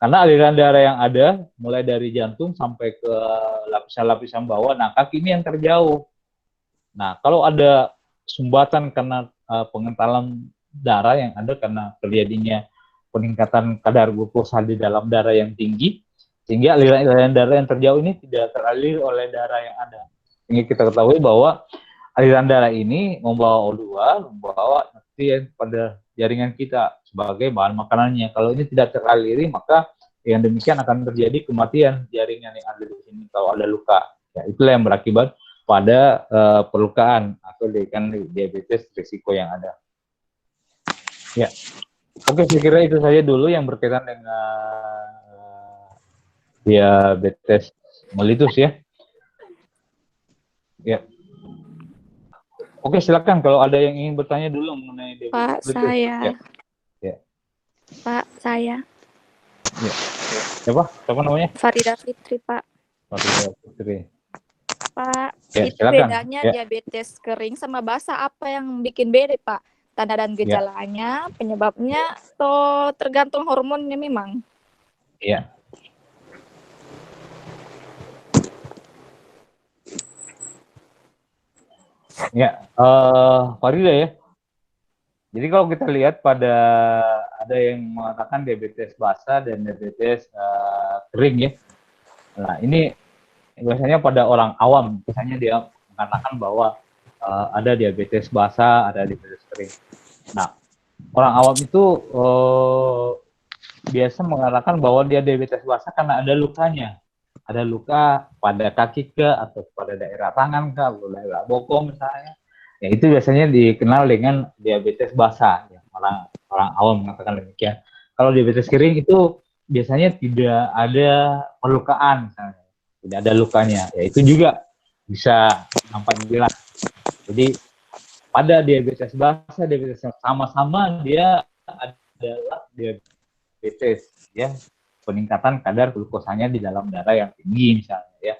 Karena aliran darah yang ada mulai dari jantung sampai ke lapisan-lapisan bawah. Nah, kaki ini yang terjauh. Nah, kalau ada sumbatan karena pengentalan darah yang ada karena terjadinya peningkatan kadar glukosa di dalam darah yang tinggi, sehingga aliran darah yang terjauh ini tidak teralir oleh darah yang ada. Sehingga kita ketahui bahwa aliran darah ini membawa O2, membawa nutrien pada jaringan kita sebagai bahan makanannya. Kalau ini tidak teraliri, maka yang demikian akan terjadi kematian jaringan yang ada di sini kalau ada luka. Ya, itulah yang berakibat pada perlukaan atau diabetes risiko yang ada. Ya, oke, saya kira itu saja dulu yang berkaitan dengan diabetes mellitus, ya. Ya. Oke, silakan kalau ada yang ingin bertanya dulu mengenai diabetes Pak, mellitus. saya. Ya. Ya. Pak, saya. Ya. Siapa namanya? Farida Fitri, Pak. Farida Fitri. Pak, Ya, itu silakan. bedanya Ya. diabetes kering sama basah apa yang bikin beda, Pak? Tanda dan gejalanya, penyebabnya, atau tergantung hormonnya memang? Iya. Ya, Farida ya. Jadi kalau kita lihat pada ada yang mengatakan diabetes basah dan diabetes kering, ya. Nah, ini biasanya pada orang awam, biasanya dia mengatakan bahwa ada diabetes basah, ada diabetes kering. Nah, orang awam itu biasa mengatakan bahwa dia diabetes basah karena ada lukanya. Ada luka pada kaki ke, atau pada daerah tangan ke, atau daerah bokong misalnya. Ya, itu biasanya dikenal dengan diabetes basah. Ya. Orang awam mengatakan demikian. Kalau diabetes kering itu biasanya tidak ada perlukaan, misalnya. Tidak ada lukanya. Ya, itu juga bisa nampak jelas. Jadi pada diabetes basah, diabetes yang sama-sama dia adalah diabetes, ya, peningkatan kadar glukosanya di dalam darah yang tinggi misalnya, ya.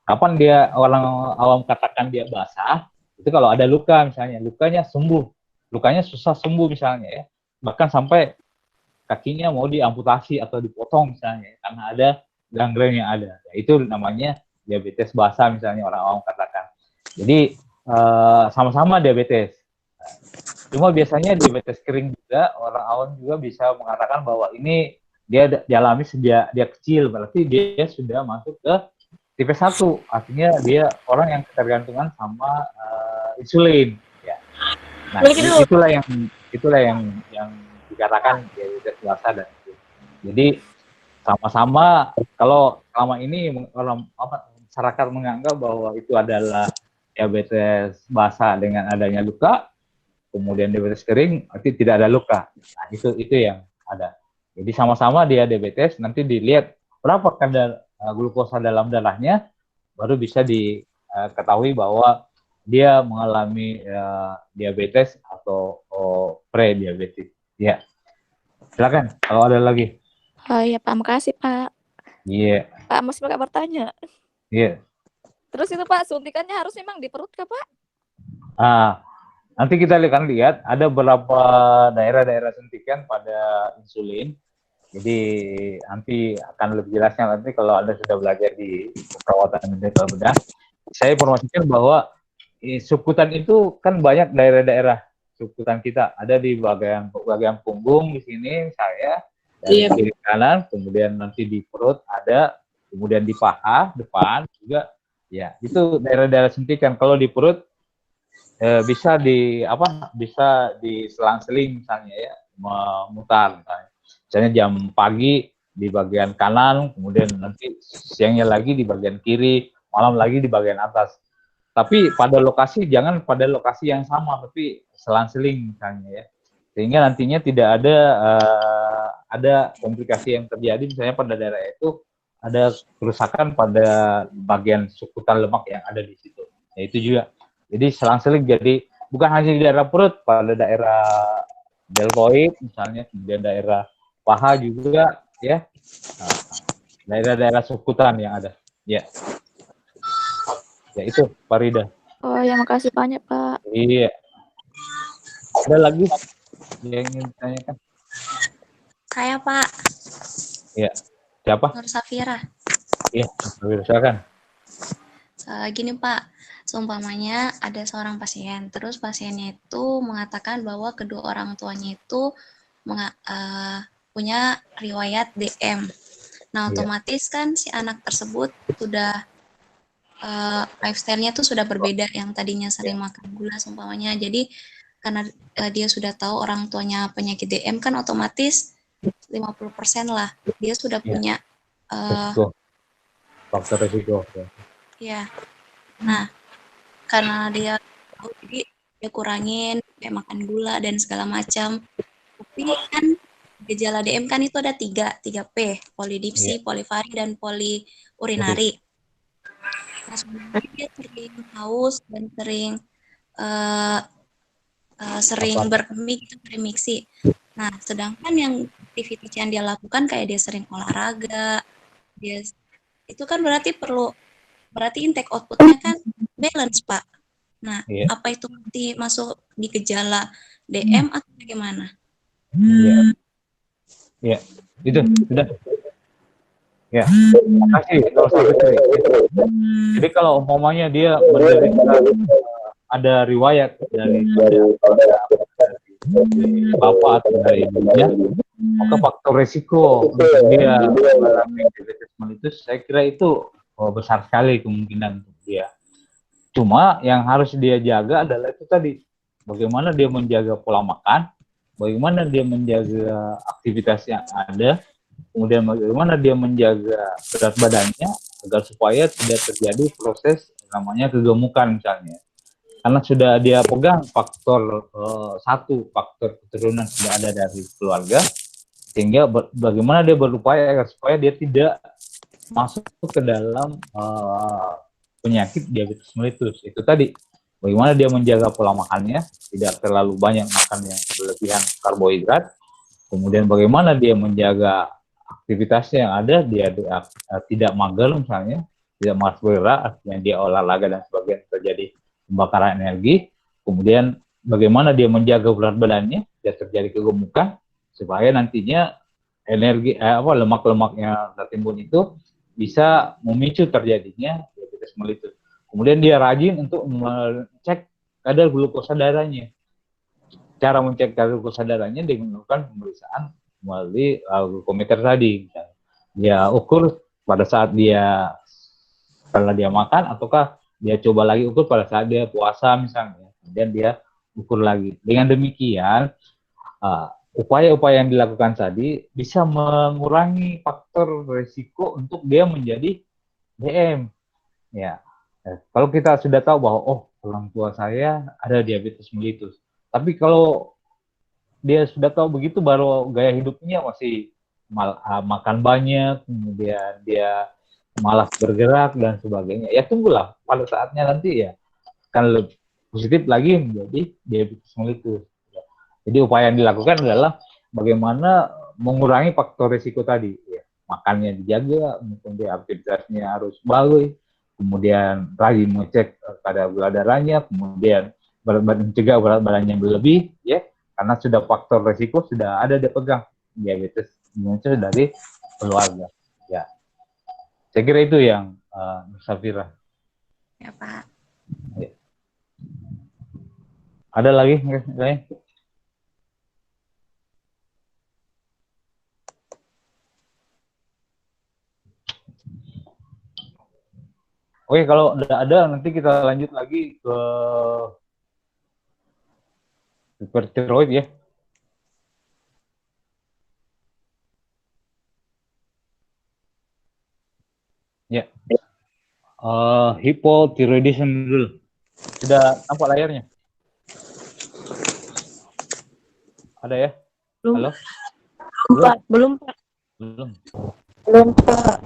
Kapan dia orang awam katakan dia basah? Itu kalau ada luka misalnya, lukanya sembuh, lukanya susah sembuh misalnya, ya. Bahkan sampai kakinya mau diamputasi atau dipotong misalnya, karena ada gangren yang ada. Ya, itu namanya diabetes basah misalnya orang awam katakan. Jadi sama-sama diabetes. Cuma biasanya diabetes kering juga orang awam juga bisa mengatakan bahwa ini dia dialami sejak dia kecil, berarti dia sudah masuk ke tipe 1, artinya dia orang yang ketergantungan sama insulin, ya. Nah, itulah yang dikatakan diabetes basah dan itu. Jadi sama-sama, kalau selama ini orang masyarakat menganggap bahwa itu adalah diabetes basah dengan adanya luka, kemudian diabetes kering, berarti tidak ada luka. Nah, itu yang ada. Jadi sama-sama dia diabetes, nanti dilihat berapa kadar glukosa dalam darahnya, baru bisa diketahui bahwa dia mengalami diabetes atau pre-diabetes. Ya, silakan kalau ada lagi. Oh iya Pak, makasih Pak. Iya, Pak masih Pak bertanya. iya. Terus itu Pak, suntikannya harus memang di perut kah Pak? Ah, nanti kita akan lihat ada beberapa daerah-daerah suntikan pada insulin. Jadi nanti akan lebih jelasnya nanti kalau Anda sudah belajar di perawatan medical bedah. Saya informasikan bahwa subkutan itu kan banyak daerah-daerah subkutan kita. Ada di bagian punggung di sini saya, dari kiri kanan, kemudian nanti di perut ada, kemudian di paha depan juga. Ya, itu daerah-daerah suntikan. Kalau di perut bisa diselang-seling misalnya ya, memutar misalnya jam pagi di bagian kanan, kemudian nanti siangnya lagi di bagian kiri, malam lagi di bagian atas. Tapi pada lokasi jangan pada lokasi yang sama, tapi selang-seling misalnya ya, sehingga nantinya tidak ada komplikasi yang terjadi misalnya pada daerah itu ada kerusakan pada bagian sukutan lemak yang ada di situ. Ya, itu juga. Jadi selang-seling, jadi bukan hanya di daerah perut, pada daerah deltoid misalnya, kemudian daerah paha juga ya. Nah, daerah-daerah sukutan yang ada. Ya. Ya itu, Farida. Oh ya, makasih banyak Pak. Iya. Ada lagi yang ingin ditanyakan? Saya Pak. Iya. Siapa? Nur Safira. Iya, silakan. Gini Pak, seumpamanya ada seorang pasien, terus pasiennya itu mengatakan bahwa kedua orang tuanya itu punya riwayat DM. Nah, otomatis kan si anak tersebut sudah lifestyle-nya tuh sudah berbeda, yang tadinya sering makan gula seumpamanya. Jadi karena dia sudah tahu orang tuanya penyakit DM, kan otomatis 50% lah dia sudah punya resiko. Faktor resiko. Ya. Nah, karena dia tahu, jadi dia kurangin kayak makan gula dan segala macam. Tapi kan gejala DM kan itu ada 3P, polidipsi, polivari, dan poliurinari. Nah, sebenarnya dia sering haus dan sering berkemih, sering miksi. Nah, sedangkan yang aktivitas yang dia lakukan kayak dia sering olahraga, dia itu kan berarti intake outputnya kan balance Pak. Nah, apa itu nanti masuk di gejala DM atau bagaimana? Iya, itu sudah. Ya, makasih. Jadi kalau umpamanya dia menderita ada riwayat dari bapak atau dari ibunya, maka faktor resiko untuk dia mengalami diabetes mellitus saya kira itu besar sekali kemungkinan untuk dia. Cuma yang harus dia jaga adalah itu tadi, bagaimana dia menjaga pola makan, bagaimana dia menjaga aktivitas yang ada, kemudian bagaimana dia menjaga berat badannya agar supaya tidak terjadi proses namanya kegemukan misalnya. Karena sudah dia pegang faktor satu, faktor keturunan sudah ada dari keluarga, sehingga bagaimana dia berupaya agar supaya dia tidak masuk ke dalam penyakit diabetes mellitus. Itu tadi, bagaimana dia menjaga pola makannya, tidak terlalu banyak makan yang berlebihan karbohidrat, kemudian bagaimana dia menjaga aktivitasnya yang ada, dia tidak mager misalnya, tidak malas bergerak, artinya dia olahraga dan sebagainya, terjadi pembakaran energi, kemudian bagaimana dia menjaga berat badannya, tidak terjadi kegemukan, supaya nantinya energi lemak-lemak yang tertimbun itu bisa memicu terjadinya diabetes mellitus. Kemudian dia rajin untuk mengecek kadar glukosa darahnya. Cara mencek kadar glukosa darahnya dengan melakukan pemeriksaan melalui glukometer tadi. Dia ukur pada saat dia setelah dia makan, ataukah dia coba lagi ukur pada saat dia puasa misalnya. Kemudian dia ukur lagi. Dengan demikian, upaya-upaya yang dilakukan tadi bisa mengurangi faktor risiko untuk dia menjadi DM. Ya, kalau kita sudah tahu bahwa orang tua saya ada diabetes mellitus, tapi kalau dia sudah tahu begitu baru gaya hidupnya masih makan banyak, kemudian dia malas bergerak dan sebagainya. Ya tunggulah pada saatnya nanti ya kan lebih positif lagi menjadi diabetes mellitus. Jadi upaya yang dilakukan adalah bagaimana mengurangi faktor risiko tadi. Ya. Makannya dijaga, kemudian aktivitasnya harus bagus, kemudian rajin mengecek kadar gula darahnya, kemudian mencegah berat badannya berlebih, ya, karena sudah faktor risiko sudah ada dipegang diabetes mellitus dari keluarga. Ya, saya kira itu yang Safira. Ya, Pak. Ya. Ada lagi lain? Oke, kalau udah ada nanti kita lanjut lagi ke hipertiroid ya. Ya. Hypothyroidism dulu. Sudah tampak layarnya? Ada ya? Belum. Halo? Belum, Pak. Belum. Belum, Pak.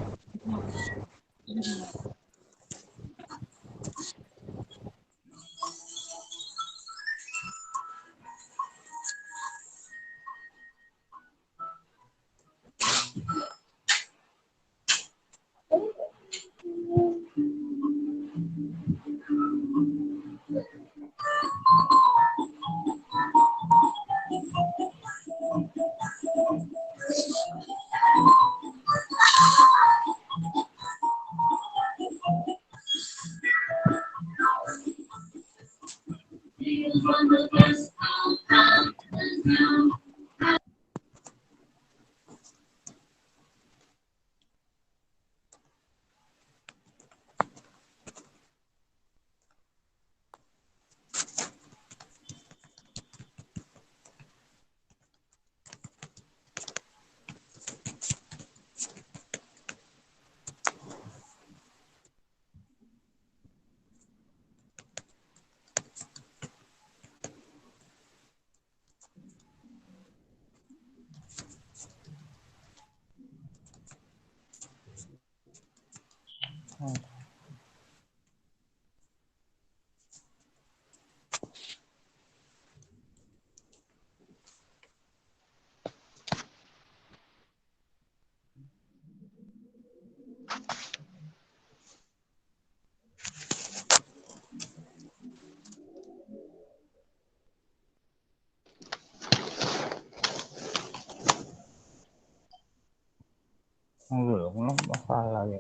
Belum masalah ya.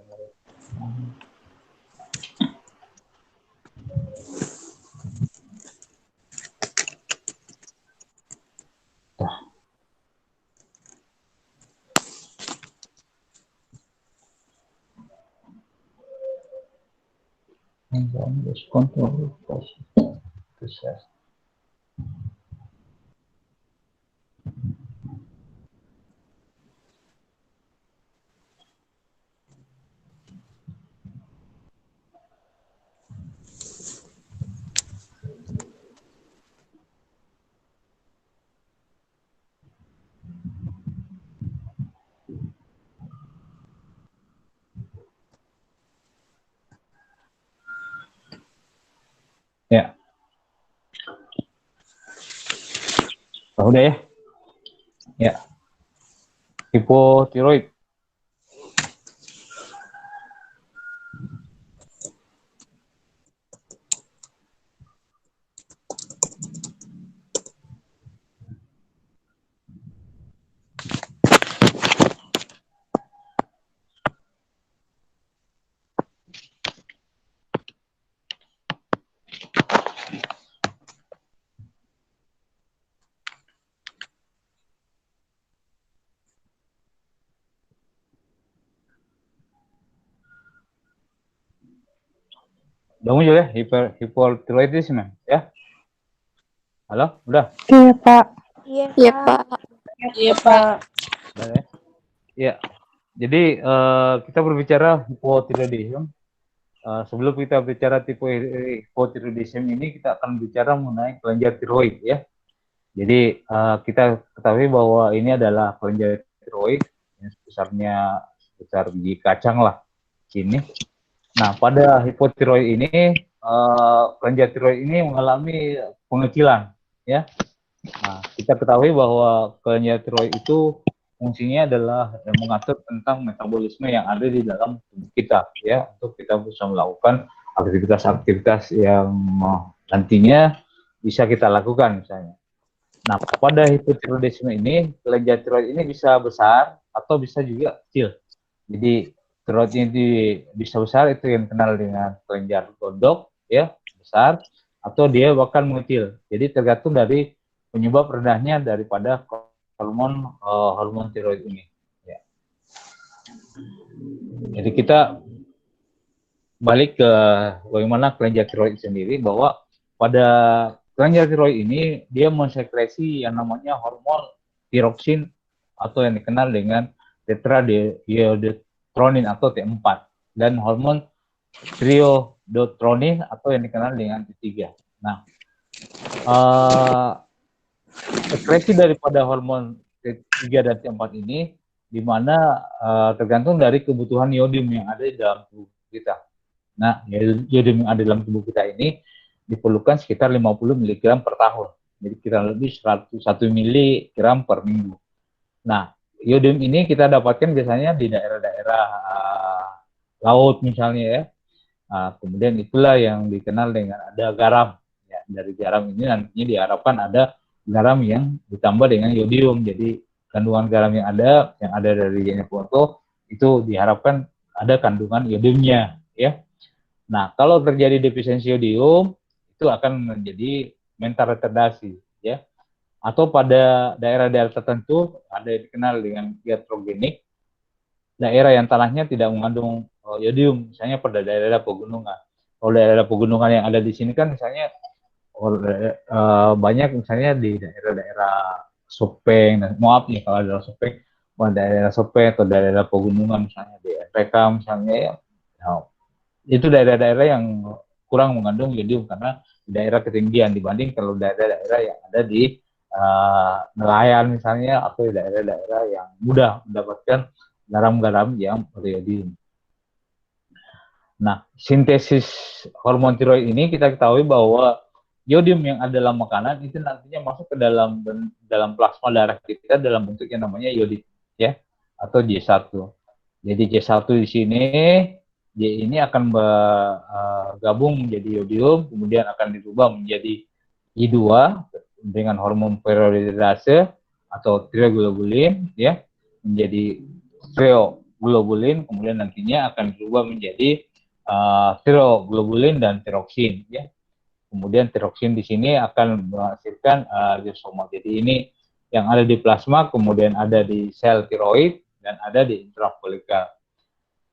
Kontrol proses. Ya. Udah ya? Ya. Hipotiroid. Udah muncul ya hipotiroidisme ya? Halo, udah? Iya, Pak. Iya, Pak. Iya, Pak. Udah ya? Iya. Jadi kita berbicara hipotiroidisme. Sebelum kita bicara tipe hipotiroidisme ini, kita akan bicara mengenai kelenjar tiroid ya. Jadi kita ketahui bahwa ini adalah kelenjar tiroid yang sebesar biji kacang lah sini. Nah, pada hipotiroid ini kelenjar tiroid ini mengalami pengecilan, ya. Nah, kita ketahui bahwa kelenjar tiroid itu fungsinya adalah mengatur tentang metabolisme yang ada di dalam tubuh kita, ya, untuk kita bisa melakukan aktivitas-aktivitas yang nantinya bisa kita lakukan, misalnya. Nah, pada hipotiroidisme ini, kelenjar tiroid ini bisa besar atau bisa juga kecil. Jadi, tiroid ini bisa besar, itu yang dikenal dengan kelenjar gondok, ya, besar, atau dia bahkan mengecil. Jadi, tergantung dari penyebab rendahnya daripada hormon tiroid ini. Ya. Jadi, kita balik ke bagaimana kelenjar tiroid sendiri, bahwa pada kelenjar tiroid ini dia mensekresi yang namanya hormon tiroksin atau yang dikenal dengan tetraiodtronin atau T4, dan hormon triiodtronin atau yang dikenal dengan T3. Nah, sekresi daripada hormon T3 dan T4 ini di mana tergantung dari kebutuhan iodium yang ada di dalam tubuh kita. Nah, iodium yang ada dalam tubuh kita ini diperlukan sekitar 50 mg per tahun. Jadi kurang lebih 101 mg per minggu. Nah, iodium ini kita dapatkan biasanya di daerah-daerah laut misalnya, ya. Kemudian itulah yang dikenal dengan ada garam. Ya, dari garam ini nantinya diharapkan ada garam yang ditambah dengan iodium. Jadi kandungan garam yang ada dari foto itu diharapkan ada kandungan iodiumnya, ya. Nah, kalau terjadi defisiensi iodium, itu akan menjadi mental retardasi, ya. Atau pada daerah-daerah tertentu ada yang dikenal dengan iatrogenik, daerah yang tanahnya tidak mengandung iodium, misalnya pada daerah pegunungan. Kalau daerah pegunungan yang ada di sini kan misalnya banyak misalnya di daerah-daerah Sopeng, maaf nih kalau daerah Sopeng, daerah Sopeng atau daerah pegunungan misalnya di RPK misalnya, ya. Nah, itu daerah-daerah yang kurang mengandung iodium karena daerah ketinggian dibanding kalau daerah-daerah yang ada di nelayan misalnya, atau daerah-daerah yang mudah mendapatkan garam-garam yang beriodium. Nah, sintesis hormon tiroid ini kita ketahui bahwa iodium yang ada dalam makanan itu nantinya masuk ke dalam plasma darah kita dalam bentuk yang namanya iodid, ya, atau J1. Jadi J1 di sini, J ini akan bergabung menjadi iodium, kemudian akan dirubah menjadi I2 dengan hormon peroxidase atau tiroglobulin, ya, menjadi tiroglobulin, kemudian nantinya akan dirubah menjadi tiroglobulin dan tiroksin, ya. Kemudian tiroksin di sini akan menghasilkan liosoma. Jadi ini yang ada di plasma, kemudian ada di sel tiroid dan ada di intrafolikular.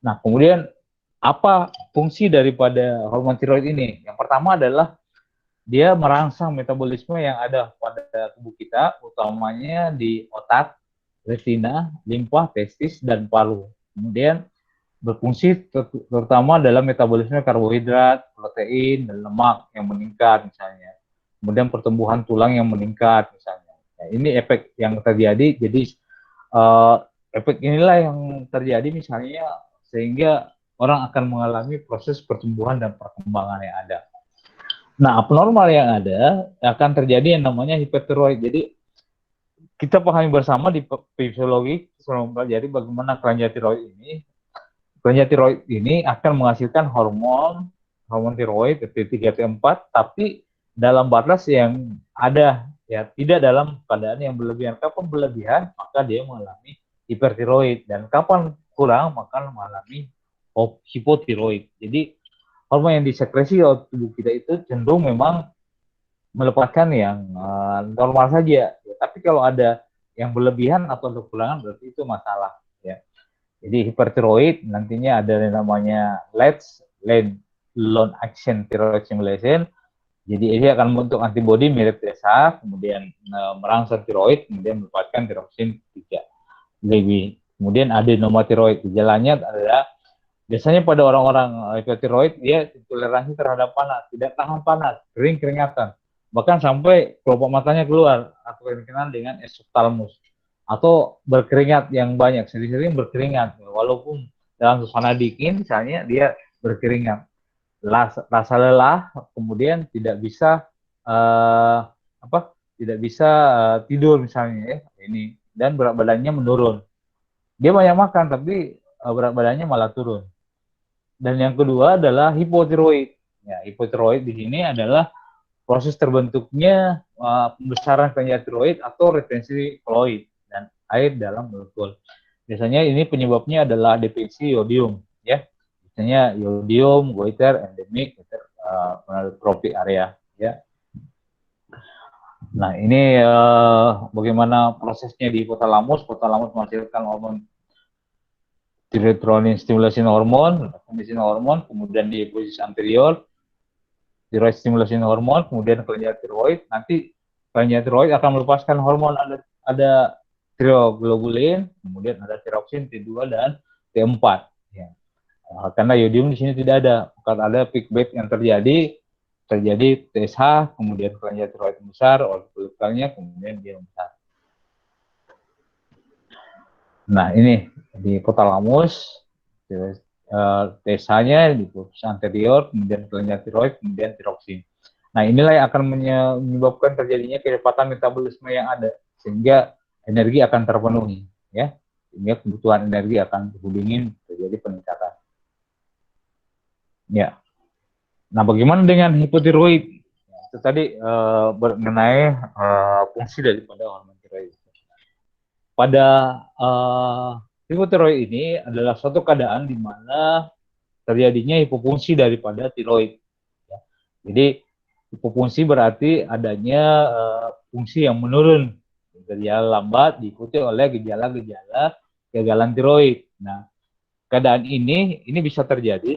Nah, kemudian apa fungsi daripada hormon tiroid ini? Yang pertama adalah dia merangsang metabolisme yang ada pada tubuh kita, utamanya di otak, retina, limpa, testis, dan paru. Kemudian berfungsi terutama dalam metabolisme karbohidrat, protein, dan lemak yang meningkat misalnya. Kemudian pertumbuhan tulang yang meningkat misalnya. Nah, ini efek yang terjadi. Jadi efek inilah yang terjadi misalnya sehingga orang akan mengalami proses pertumbuhan dan perkembangan yang ada. Nah, abnormal yang ada akan terjadi yang namanya hipertiroid. Jadi kita pahami bersama di fisiologi sebelum mempelajari bagaimana kelenjar tiroid ini. Kelenjar tiroid ini akan menghasilkan hormon tiroid T3 T4, tapi dalam batas yang ada, ya, tidak dalam keadaan yang berlebihan. Kapan berlebihan maka dia mengalami hipertiroid, dan kapan kurang maka mengalami hipotiroid. Jadi hormon yang disekresi oleh tubuh kita itu cenderung memang melepaskan yang normal saja, ya. Tapi kalau ada yang berlebihan atau kekurangan berarti itu masalah, ya. Jadi hipertiroid nantinya ada yang namanya LATS, long action thyroid stimulation. Jadi ini akan membentuk antibodi mirip TSH, kemudian merangsang tiroid, kemudian melepaskan tiroksin 3. Lebih. Kemudian adenomatiroid. Gejalanya adalah biasanya pada orang-orang hipotiroid dia toleransi terhadap panas, tidak tahan panas, keringatan, bahkan sampai kelopak matanya keluar atau yang dikenal dengan esoptalmus. atau berkeringat yang banyak, sering-sering berkeringat, walaupun dalam suasana dingin misalnya dia berkeringat, rasa lelah, kemudian tidak bisa tidak bisa tidur misalnya ya, ini, dan berat badannya menurun. Dia banyak makan tapi berat badannya malah turun. Dan yang kedua adalah hipotiroid. Ya, hipotiroid di sini adalah proses terbentuknya pembesaran kelenjar tiroid atau retensi fluid dan air dalam molekul. Biasanya ini penyebabnya adalah defisi yodium, ya. Biasanya yodium, goiter, endemik, tropik area, ya. Nah, ini bagaimana prosesnya di hipotalamus. Hipotalamus menghasilkan hormon tirotronin stimulation hormon, kemudian di posisi anterior tiroid stimulation hormon, kemudian kelenjar tiroid. Nanti kelenjar tiroid akan melepaskan hormon, ada tiroglobulin, kemudian ada tiroksin T2 dan T4. Ya. Karena yodium di sini tidak ada, karena ada feedback yang terjadi TSH, kemudian kelenjar tiroid besar, oligonukleinnya, kemudian dia besar. Nah, ini di hipotalamus, TSH-nya di posisi anterior, kemudian kelenjar tiroid, kemudian tiroksin. Nah, inilah yang akan menyebabkan terjadinya kecepatan metabolisme yang ada, sehingga energi akan terpenuhi, ya. Sehingga kebutuhan energi akan dihubungin, terjadi peningkatan. Ya. Nah, bagaimana dengan hipotiroid? Itu tadi mengenai fungsi daripada hormon tiroid. Pada hipotiroid ini adalah suatu keadaan di mana terjadinya hipofungsi daripada tiroid. Ya. Jadi hipofungsi berarti adanya fungsi yang menurun, gejala lambat diikuti oleh gejala-gejala kegagalan tiroid. Nah, keadaan ini bisa terjadi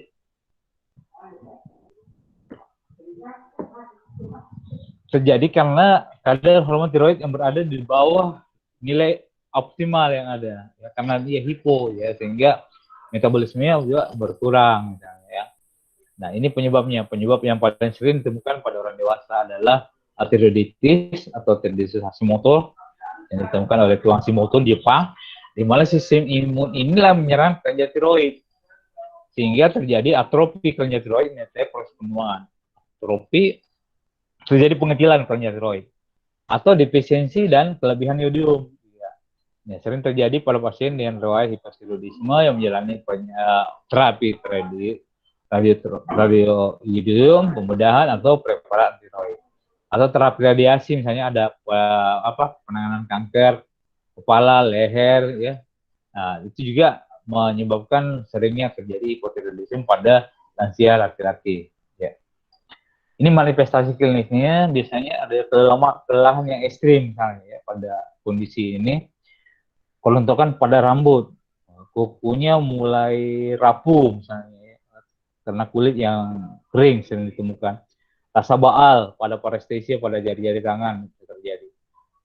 karena kadar hormon tiroid yang berada di bawah nilai optimal yang ada, ya, karena dia hipo, ya, sehingga metabolismenya juga berkurang, misalnya, ya. Nah, ini penyebabnya. Penyebab yang paling sering ditemukan pada orang dewasa adalah tiroiditis atau tiroiditis Hashimoto yang ditemukan oleh tuan Hashimoto di Jepang, di mana sistem imun inilah menyerang kelenjar tiroid, sehingga terjadi atrofi kelenjar tiroid, proses penuaan. Atrofi terjadi pengecilan kelenjar tiroid atau defisiensi dan kelebihan yodium. Ya, sering terjadi pada pasien dengan riwayat hipertiroidisme yang menjalani terapi radioiodium, pembedahan atau preparat tiroid, atau terapi radiasi, misalnya ada penanganan kanker kepala, leher, ya. Nah, itu juga menyebabkan seringnya terjadi hipotiroidisme pada lansia laki-laki. Ya. Ini manifestasi klinisnya biasanya ada kelelahan yang ekstrim, misalnya, ya, pada kondisi ini. Kelontokan pada rambut, kukunya mulai rapuh misalnya, ya, karena kulit yang kering sering ditemukan. Rasa baal pada parestesia pada jari-jari tangan itu terjadi.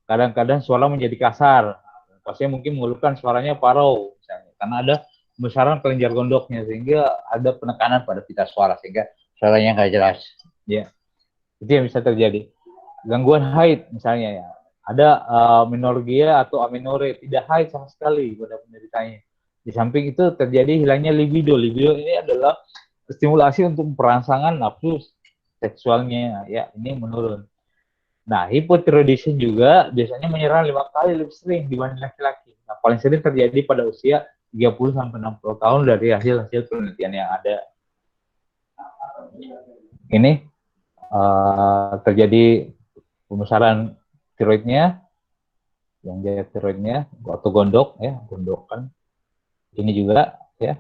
Kadang-kadang suara menjadi kasar, pasien mungkin mengeluhkan suaranya parau misalnya, karena ada pembesaran kelenjar gondoknya, sehingga ada penekanan pada pita suara sehingga suaranya nggak jelas. Ya, itu yang bisa terjadi. Gangguan haid misalnya, ya, ada menorgia atau amenore, tidak haid sama sekali pada penderitanya. Di samping itu terjadi hilangnya libido. Libido ini adalah stimulasi untuk perangsangan nafsu seksualnya, ya, ini menurun. Nah, hipotiroidisme juga biasanya menyerang 5 kali lebih sering dibanding laki-laki. Nah, paling sering terjadi pada usia 30-60 tahun dari hasil penelitian yang ada. Ini terjadi pembesaran tiroidnya, yang dia tiroidnya atau gondok, ya, gondokan. Ini juga, ya.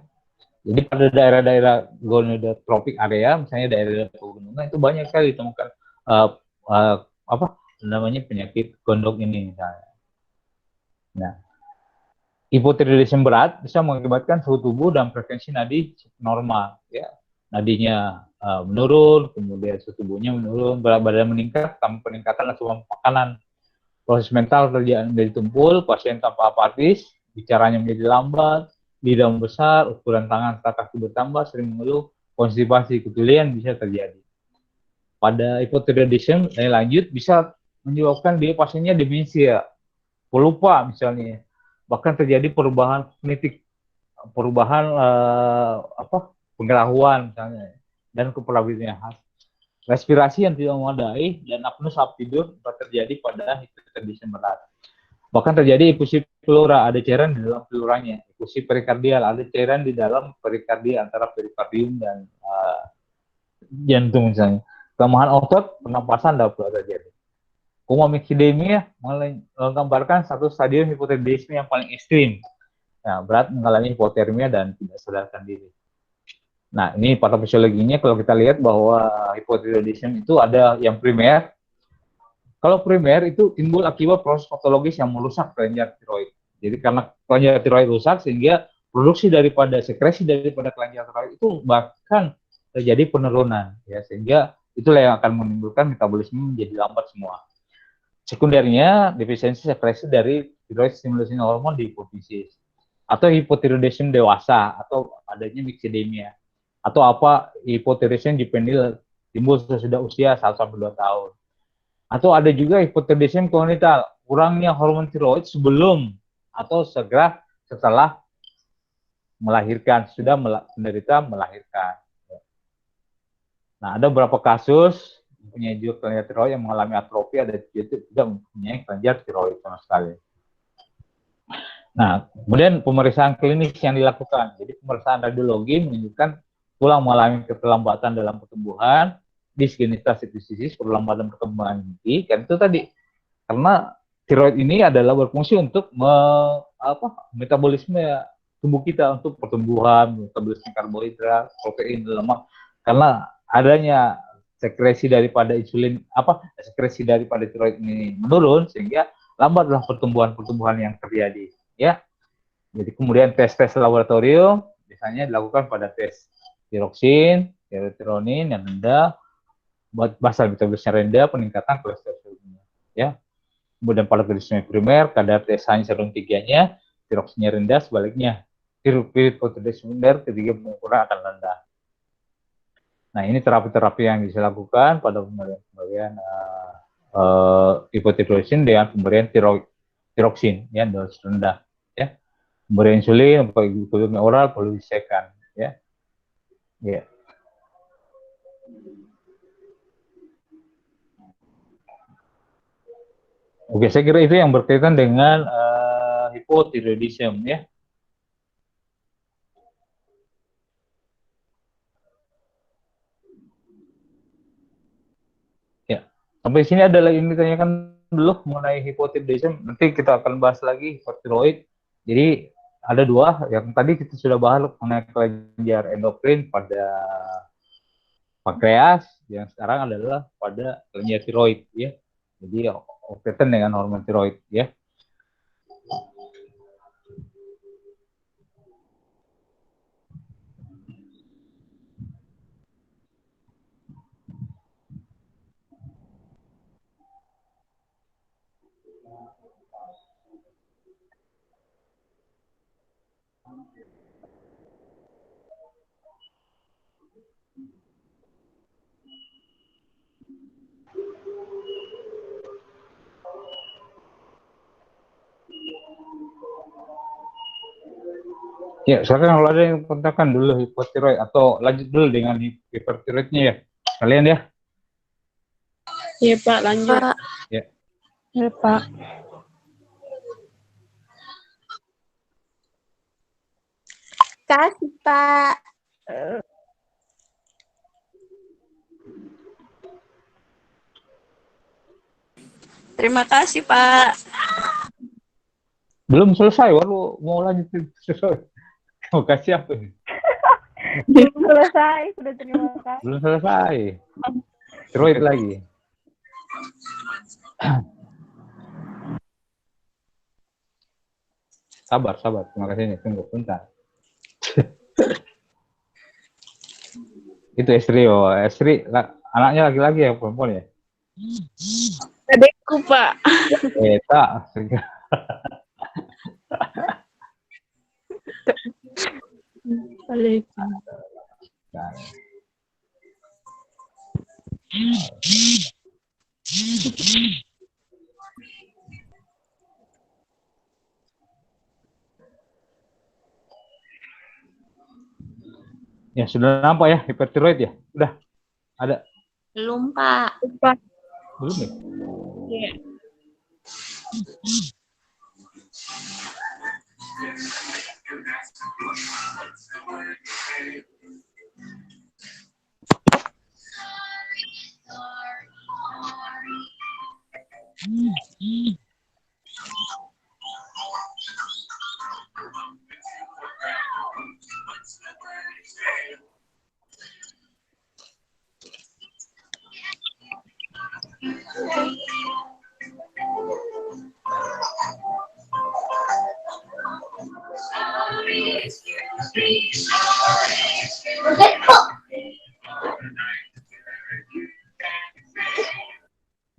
Jadi pada daerah-daerah gonadotropik area, misalnya daerah pegunungan, itu banyak sekali ditemukan penyakit gondok ini, misalnya. Nah, hipotiroidisme berat bisa mengakibatkan suhu tubuh dan frekuensi nadi normal, ya. Nadinya menurun, kemudian suhu tubuhnya menurun, berat badan meningkat tanpa peningkatan asupan makanan. Proses mental terjadi tumpul, pasien tanpa apatis, bicaranya menjadi lambat, lidah membesar, ukuran tangan serta kaki bertambah, sering mengeluh, konstipasi, ketulian bisa terjadi. Pada hipotiroidisme lanjut bisa menyebabkan dia pasiennya demensia. pelupa misalnya, bahkan terjadi perubahan kognitif, perubahan pengetahuan misalnya, dan keperawilan respirasi yang tidak memadai dan apnea saat tidur dapat terjadi pada hipertensi berat. Bahkan terjadi efusi pleura, ada cairan di dalam pleuranya. Efusi perikardial, ada cairan di dalam perikardia antara perikardium dan jantung misalnya. Kelemahan otot, pernapasan dapat terjadi. Komamiksidemia menggambarkan satu stadium hipotiroidisme yang paling ekstrim. Nah, berat mengalami hipotermia dan tidak sadarkan diri. Nah, ini patofisiologinya kalau kita lihat bahwa hipotiroidisme itu ada yang primer. Kalau primer itu timbul akibat proses patologis yang merusak kelenjar tiroid. Jadi karena kelenjar tiroid rusak sehingga produksi daripada sekresi daripada kelenjar tiroid itu bahkan terjadi penurunan ya, sehingga itulah yang akan menimbulkan metabolisme menjadi lambat semua. Sekundernya defisiensi sekresi dari tiroid stimulation hormon di hipofisis atau hipotiroidisme dewasa atau adanya mixedemia atau apa hipotiroidisme juvenil timbul sesudah usia 1-2 tahun. Atau ada juga hipotiroidisme kongenital, kurangnya hormon tiroid sebelum atau segera setelah melahirkan, sudah menderita melahirkan. Nah, ada beberapa kasus mempunyai juga kelenjar tiroid yang mengalami atrofi, ada juga tidak mempunyai kelenjar tiroid sama sekali. Nah, kemudian pemeriksaan klinis yang dilakukan. Jadi pemeriksaan radiologi menunjukkan tulang mengalami keterlambatan dalam pertumbuhan, disgenitas hipofisis, perlambatan perkembangan inti, kan itu tadi. Karena tiroid ini adalah berfungsi untuk metabolisme tubuh kita, untuk pertumbuhan, metabolisme karbohidrat, protein, lemak. Karena adanya sekresi daripada insulin, sekresi daripada tiroid ini menurun, sehingga lambatlah pertumbuhan-pertumbuhan yang terjadi. Ya, jadi kemudian tes-tes laboratorium biasanya dilakukan pada tes tiroksin, serotonin yang rendah, basal metabolisme rendah, peningkatan kolesterol ya. Kemudian pada kondisi primer, kadar TSH-nya serum 3-nya, tiroksinnya rendah, sebaliknya hipotiroidisme ketiga pengukuran akan rendah. Nah, ini terapi-terapi yang bisa dilakukan pada pemberian hipotiroidisme dengan pemberian tiroksin ya, dosis rendah ya. Pemberian insulin, glukosa oral perlu disekan ya. Ya. Oke, saya kira itu yang berkaitan dengan hipotiroidisme ya. Ya, sampai sini ada lagi yang ditanyakan dulu mengenai hipotiroidisme. Nanti kita akan bahas lagi hipotiroid. Jadi ada dua, yang tadi kita sudah bahas mengenai kelenjar endokrin pada pankreas, yang sekarang adalah pada kelenjar tiroid ya. Jadi berkaitan dengan hormon tiroid ya. Ya, sekarang kalau ada yang kontakkan dulu hipotiroid atau lanjut dulu dengan hipertiroidnya ya. Kalian ya. Iya Pak, lanjut. Pak. Ya. Ya, Pak. Kasih, Pak. Terima kasih, Pak. Belum selesai, baru mau lanjut. Terima kasih apa nih? Belum selesai, sudah terima kasih. Belum selesai. Tiroid lagi. Sabar. Terima kasih nih. Tunggu bentar. Itu istri, anaknya laki-laki ya, perempuan ya? Adekku Pak. Tak. Ya, sudah nampak ya hipertiroid ya? Udah ada? Belum, Pak. Belum ya? Iya.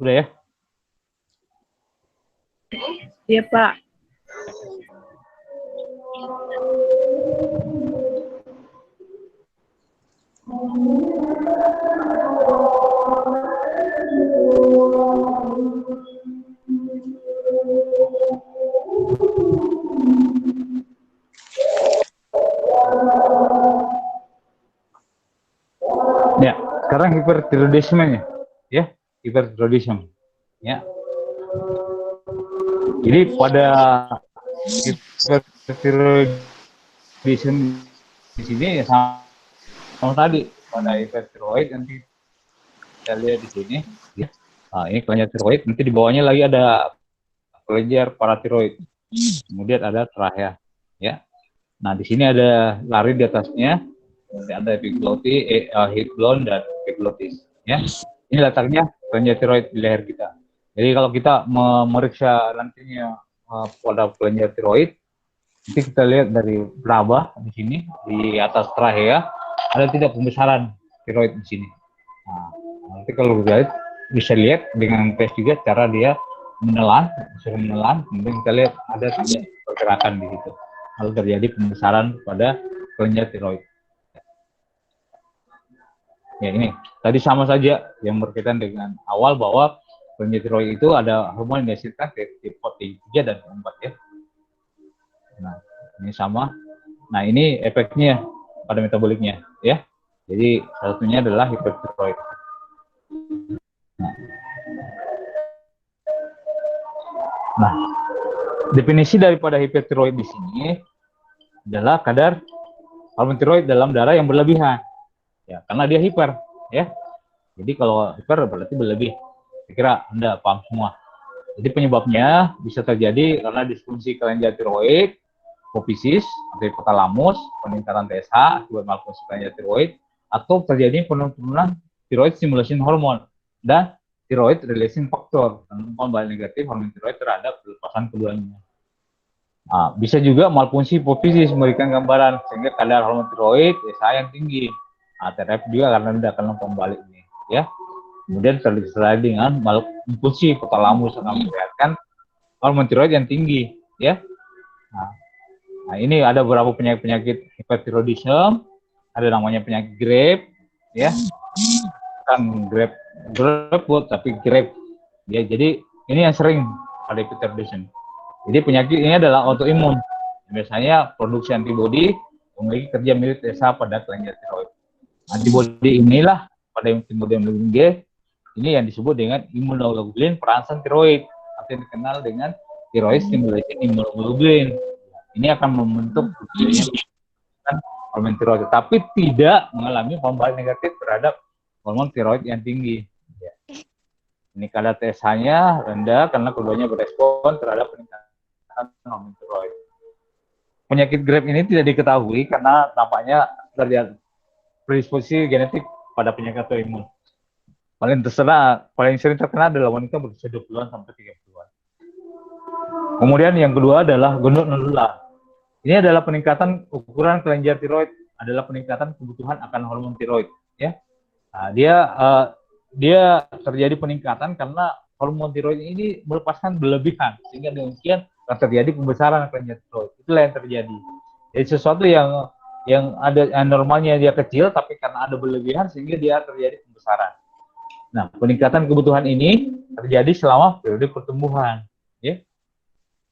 Udah ya? Iya, Pak. Ya, sekarang hipertiroidisme nya. Ya, hipertiroidisme. Ya. Jadi pada hipertiroidisme di sini ya sama tadi pada hipertiroid nanti kita lihat di sini. Ya. Nah, ini kelenjar tiroid, nanti di bawahnya lagi ada kelenjar paratiroid. Kemudian ada trachea. Ya. Nah, di sini ada lari di atasnya. Ada hipglon dan epiglotis. Ya. Ini letaknya kelenjar tiroid di leher kita. Jadi kalau kita memeriksa nantinya pada kelenjar tiroid, nanti kita lihat dari laba di sini di atas trachea ada tidak pembesaran tiroid di sini. Nah, nanti kalau kita lihat bisa lihat dengan tes juga cara dia menelan, kemudian kita lihat ada tidak pergerakan di situ. Lalu terjadi pembesaran pada kelenjar tiroid. Ya ini tadi sama saja yang berkaitan dengan awal bahwa kelenjar tiroid itu ada hormon yang dihasilkan T3 dan T4 ya. Nah ini sama. Nah ini efeknya pada metaboliknya ya. Jadi satunya adalah hipertiroid. Nah definisi daripada hipertiroid di sini adalah kadar hormon tiroid dalam darah yang berlebihan. Ya, karena dia hiper, ya. Jadi kalau hiper berarti berlebih. Saya kira Anda paham semua. Jadi penyebabnya bisa terjadi karena disfungsi kelenjar tiroid, hipofisis atau hipotalamus, peningkatan TSH akibat malfungsi kelenjar tiroid, atau terjadi penurunan tiroid stimulation hormone dan tiroid releasing factor, penumpukan balik negatif hormon tiroid terhadap pelepasan keduanya. Nah, bisa juga malfungsi hipofisis memberikan gambaran sehingga kadar hormon tiroid TSH yang tinggi. TRF juga karena tidak akan pembalik ini, ya. Kemudian terdisertai dengan malfungsi hipotalamus akan memperlihatkan hormon tiroid yang tinggi, ya. Nah, ini ada beberapa penyakit hipertiroidisme, ada namanya penyakit Graves, ya. Bukan grapefruit tapi Graves. Ya, jadi ini yang sering pada hipertiroidisme. Jadi penyakit ini adalah autoimun. Biasanya produksi antibodi memiliki kerja mirip TSH pada kelenjar tiroid. Antibodi inilah pada hemoglobin G ini yang disebut dengan imunoglobulin perangsang tiroid atau yang dikenal dengan tiroid stimulation immunoglobulin. Ini akan membentuk hormon tiroid, tapi tidak mengalami pembalik negatif terhadap hormon tiroid yang tinggi. Ini kadar TSH-nya rendah karena keduanya berespon terhadap peningkatan hormon tiroid. Penyakit Graves ini tidak diketahui karena tampaknya terlihat predisposisi genetik pada penyakit autoimun. Paling sering terkena adalah wanita berusia 20-an sampai 30-an. Kemudian yang kedua adalah gendut nodular. Ini adalah peningkatan ukuran kelenjar tiroid, adalah peningkatan kebutuhan akan hormon tiroid. Ya, nah, dia terjadi peningkatan karena hormon tiroid ini melepaskan berlebihan, sehingga demikian terjadi pembesaran kelenjar tiroid. Itulah yang terjadi. Jadi sesuatu yang ada normalnya dia kecil, tapi karena ada berlebihan sehingga dia terjadi pembesaran. Nah, peningkatan kebutuhan ini terjadi selama periode pertumbuhan, ya,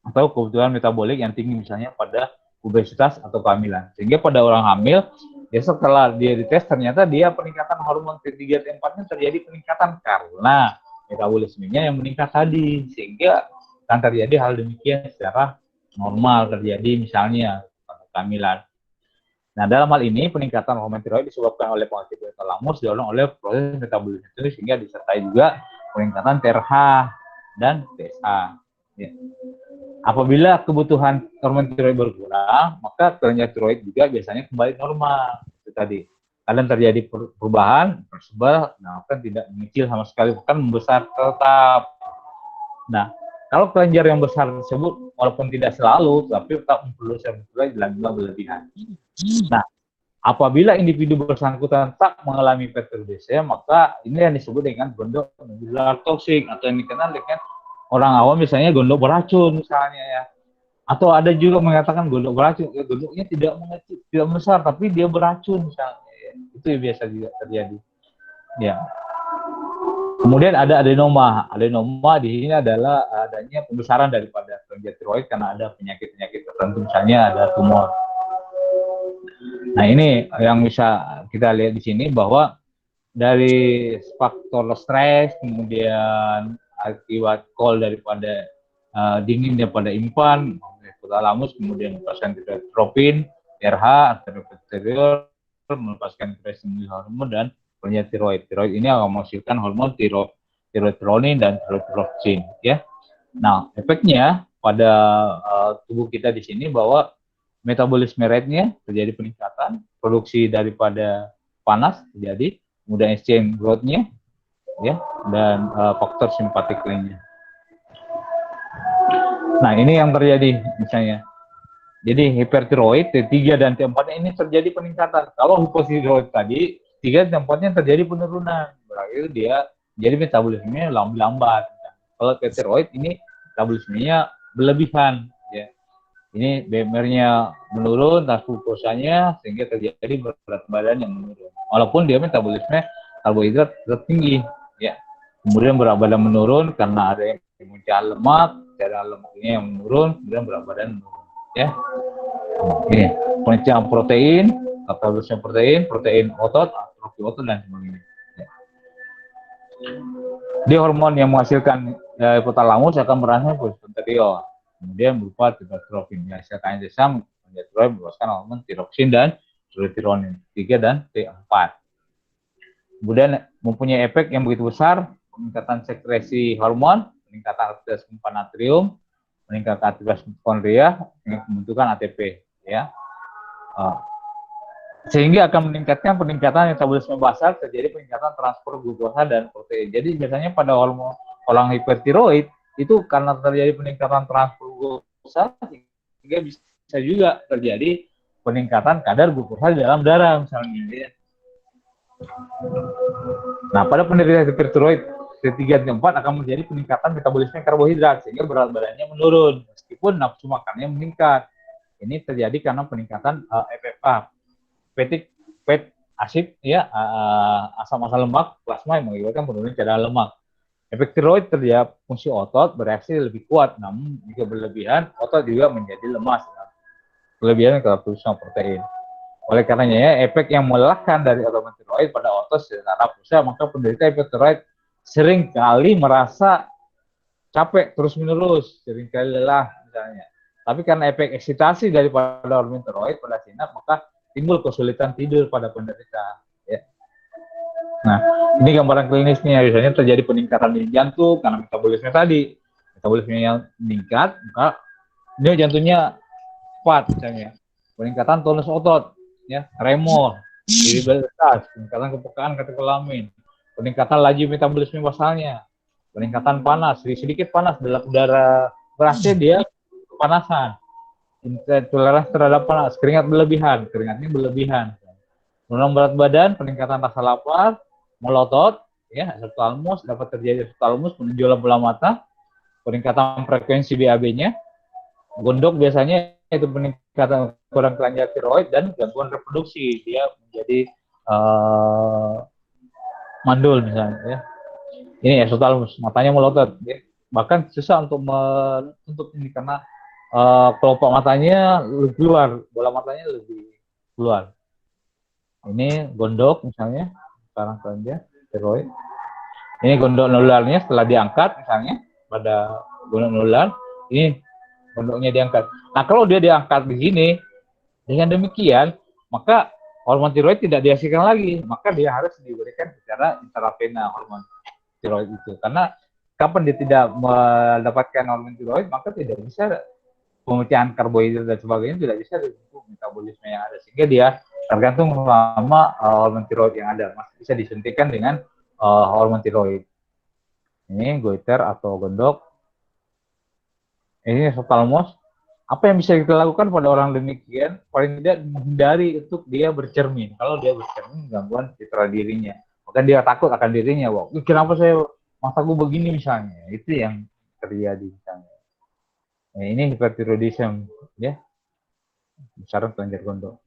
atau kebutuhan metabolik yang tinggi misalnya pada obesitas atau kehamilan. Sehingga pada orang hamil Besok setelah dia dites ternyata dia peningkatan hormon T3 T4-nya terjadi peningkatan karena metabolismenya yang meningkat tadi, sehingga akan terjadi hal demikian secara normal terjadi misalnya kehamilan. Nah, dalam hal ini peningkatan hormon tiroid disebabkan oleh fungsi hipotalamus didorong oleh proses metabolisme itu sehingga disertai juga peningkatan TRH dan TSH. Ya. Apabila kebutuhan hormon tiroid berkurang, maka kelenjar tiroid juga biasanya kembali normal. Itu tadi. Kadang terjadi perubahan, tersebar, nah kan tidak mengecil sama sekali, bahkan membesar tetap. Nah, kalau kelenjar yang besar tersebut, walaupun tidak selalu, tapi tetap memproduksi hormon tiroid dalam jumlah berlebihan. Nah, apabila individu bersangkutan tak mengalami hipertiroidisme, maka ini yang disebut dengan gondok nodular toksik atau yang dikenal dengan orang awam misalnya gondok beracun misalnya ya. Atau ada juga mengatakan gondok beracun, ya, gondoknya tidak mengecil, tidak besar, tapi dia beracun misalnya. Ya. Itu yang biasa juga terjadi. Ya. Kemudian ada adenoma. Adenoma di sini adalah adanya pembesaran daripada kelenjar tiroid karena ada penyakit-penyakit tertentu, misalnya ada tumor. Nah, ini yang bisa kita lihat di sini bahwa dari faktor stres, kemudian akibat kol daripada dingin daripada impan, hipotalamus, kemudian melepaskan tropin, RH, arterioposterior, melepaskan stimulus hormon dan kelenjar tiroid. Tiroid ini akan menghasilkan hormon tiroidronin dan tiroidroxin, ya. Nah, efeknya pada tubuh kita di sini bahwa metabolisme rate-nya terjadi peningkatan, produksi daripada panas terjadi, kemudian exchange growth-nya, ya, dan faktor simpatik lainnya. Nah, ini yang terjadi misalnya. Jadi hipertiroid T3 dan T4 ini terjadi peningkatan. Kalau hipotiroid tadi 3 dan T4-nya terjadi penurunan, berarti dia jadi metabolismenya lambat. Kalau hipertiroid ini metabolismenya berlebihan, ya. Ini BMR-nya menurun, tas glukosanya, sehingga terjadi berat badan yang menurun. Walaupun dia metabolisme karbohidrat tertinggi, ya. Kemudian berat badan menurun karena ada yang pemecahan lemak, darah lemaknya yang menurun, kemudian berat badan menurun, ya. Ini pemecahan protein, metabolisme protein otot, atrofi otot dan sebagainya. Ya. Di hormon yang menghasilkan hipotalamus akan merangsang proses anterior. Kemudian berupa tiroidin. Hasilkan desa tiroid melepaskan hormon tiroksin dan tiroidronin 3 dan T4. Kemudian mempunyai efek yang begitu besar, peningkatan sekresi hormon, peningkatan aktivitas pemompa natrium, meningkatkan aktivitas mitokondria dengan pembentukan ATP, ya. Sehingga akan meningkatkan peningkatan metabolisme basal, terjadi peningkatan transfer glukosa dan protein. Jadi biasanya pada orang hipertiroid itu karena terjadi peningkatan transfer glukosa, sehingga bisa juga terjadi peningkatan kadar glukosa di dalam darah misalnya. Nah, pada penderita hipertiroid T3 dan T4 akan menjadi peningkatan metabolisme karbohidrat sehingga berat badannya menurun meskipun nafsu makannya meningkat. Ini terjadi karena peningkatan FFA, fat acid, ya, asam-asam lemak plasma yang mengakibatkan penurunan cadar lemak. Efek tiroid terhadap fungsi otot bereaksi lebih kuat, namun jika berlebihan, otot juga menjadi lemas. Kelebihan kalau produksi protein. Oleh karenanya, ya, efek yang melelahkan dari hormon tiroid pada otot secara pusat, maka penderita hipertiroid sering kali merasa capek terus-menerus, sering kali lelah misalnya. Tapi karena efek eksitasi daripada hormon tiroid pada sinap, maka timbul kesulitan tidur pada penderita. Ya. Nah, ini gambaran klinisnya. Biasanya terjadi peningkatan di jantung karena metabolisme tadi. Metabolisme yang meningkat, maka ini jantungnya cepat misalnya. Peningkatan tonus otot, ya, tremor, iribilitas, peningkatan kepekaan katekolamin, peningkatan laju metabolisme basalnya, peningkatan panas, sedikit panas dalam udara berasnya dia kepanasan. Toleransi terhadap panas, keringatnya berlebihan. Penurunan berat badan, peningkatan rasa lapar, melotot, ya, hypothalamus, dapat terjadi hypothalamus, penonjolan bola mata, peningkatan frekuensi BAB-nya, gondok biasanya itu peningkatan kurang kelenjar tiroid dan gangguan reproduksi, dia menjadi mandul misalnya, ya. Ini hypothalamus, matanya melotot, ya. Bahkan susah untuk ini karena kelopak matanya lebih keluar, bola matanya lebih keluar. Ini gondok misalnya, sekarang kelenjar tiroid. Ini gondok nularnya setelah diangkat misalnya pada gondok nular, ini gondoknya diangkat. Nah kalau dia diangkat begini, dengan demikian maka hormon tiroid tidak dihasilkan lagi, maka dia harus diberikan secara intravena hormon tiroid itu. Karena kapan dia tidak mendapatkan hormon tiroid, maka tidak bisa pemecahan karbohidrat dan sebagainya, tidak bisa untuk metabolisme yang ada, sehingga dia tergantung sama hormon tiroid yang ada, masih bisa disuntikan dengan hormon tiroid. Ini goiter atau gondok. Ini hypothalamus. Apa yang bisa kita lakukan pada orang demikian? Paling tidak menghindari untuk dia bercermin. Kalau dia bercermin, gangguan citra dirinya. Maka dia takut akan dirinya. Wah, kenapa saya mataku begini misalnya? Itu yang terjadi misalnya. Nah, ini hipertiroidisme, ya, besaran kelenjar gondok.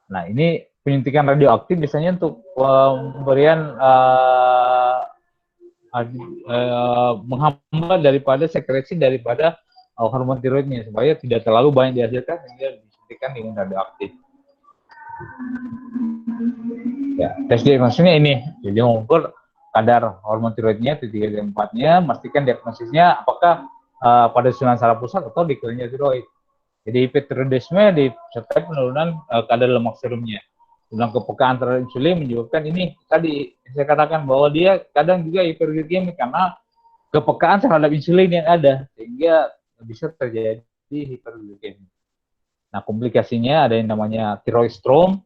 Nah, ini penyuntikan radioaktif biasanya untuk pemberian menghambat daripada sekresi daripada hormon tiroidnya supaya tidak terlalu banyak dihasilkan sehingga disuntikan dengan radioaktif. Ya, tes diagnosisnya ini, jadi mengukur kadar hormon tiroidnya, titik 4-nya, memastikan diagnosisnya apakah pada susunan saraf pusat atau di kelenjar tiroid. Jadi hipertiroidisme disertai penurunan kadar lemak serumnya. Penurunan kepekaan terhadap insulin menyebabkan ini tadi saya katakan bahwa dia kadang juga hiperglikemik karena kepekaan terhadap insulin yang ada sehingga bisa terjadi hiperglikemia. Nah, komplikasinya ada yang namanya thyroid storm,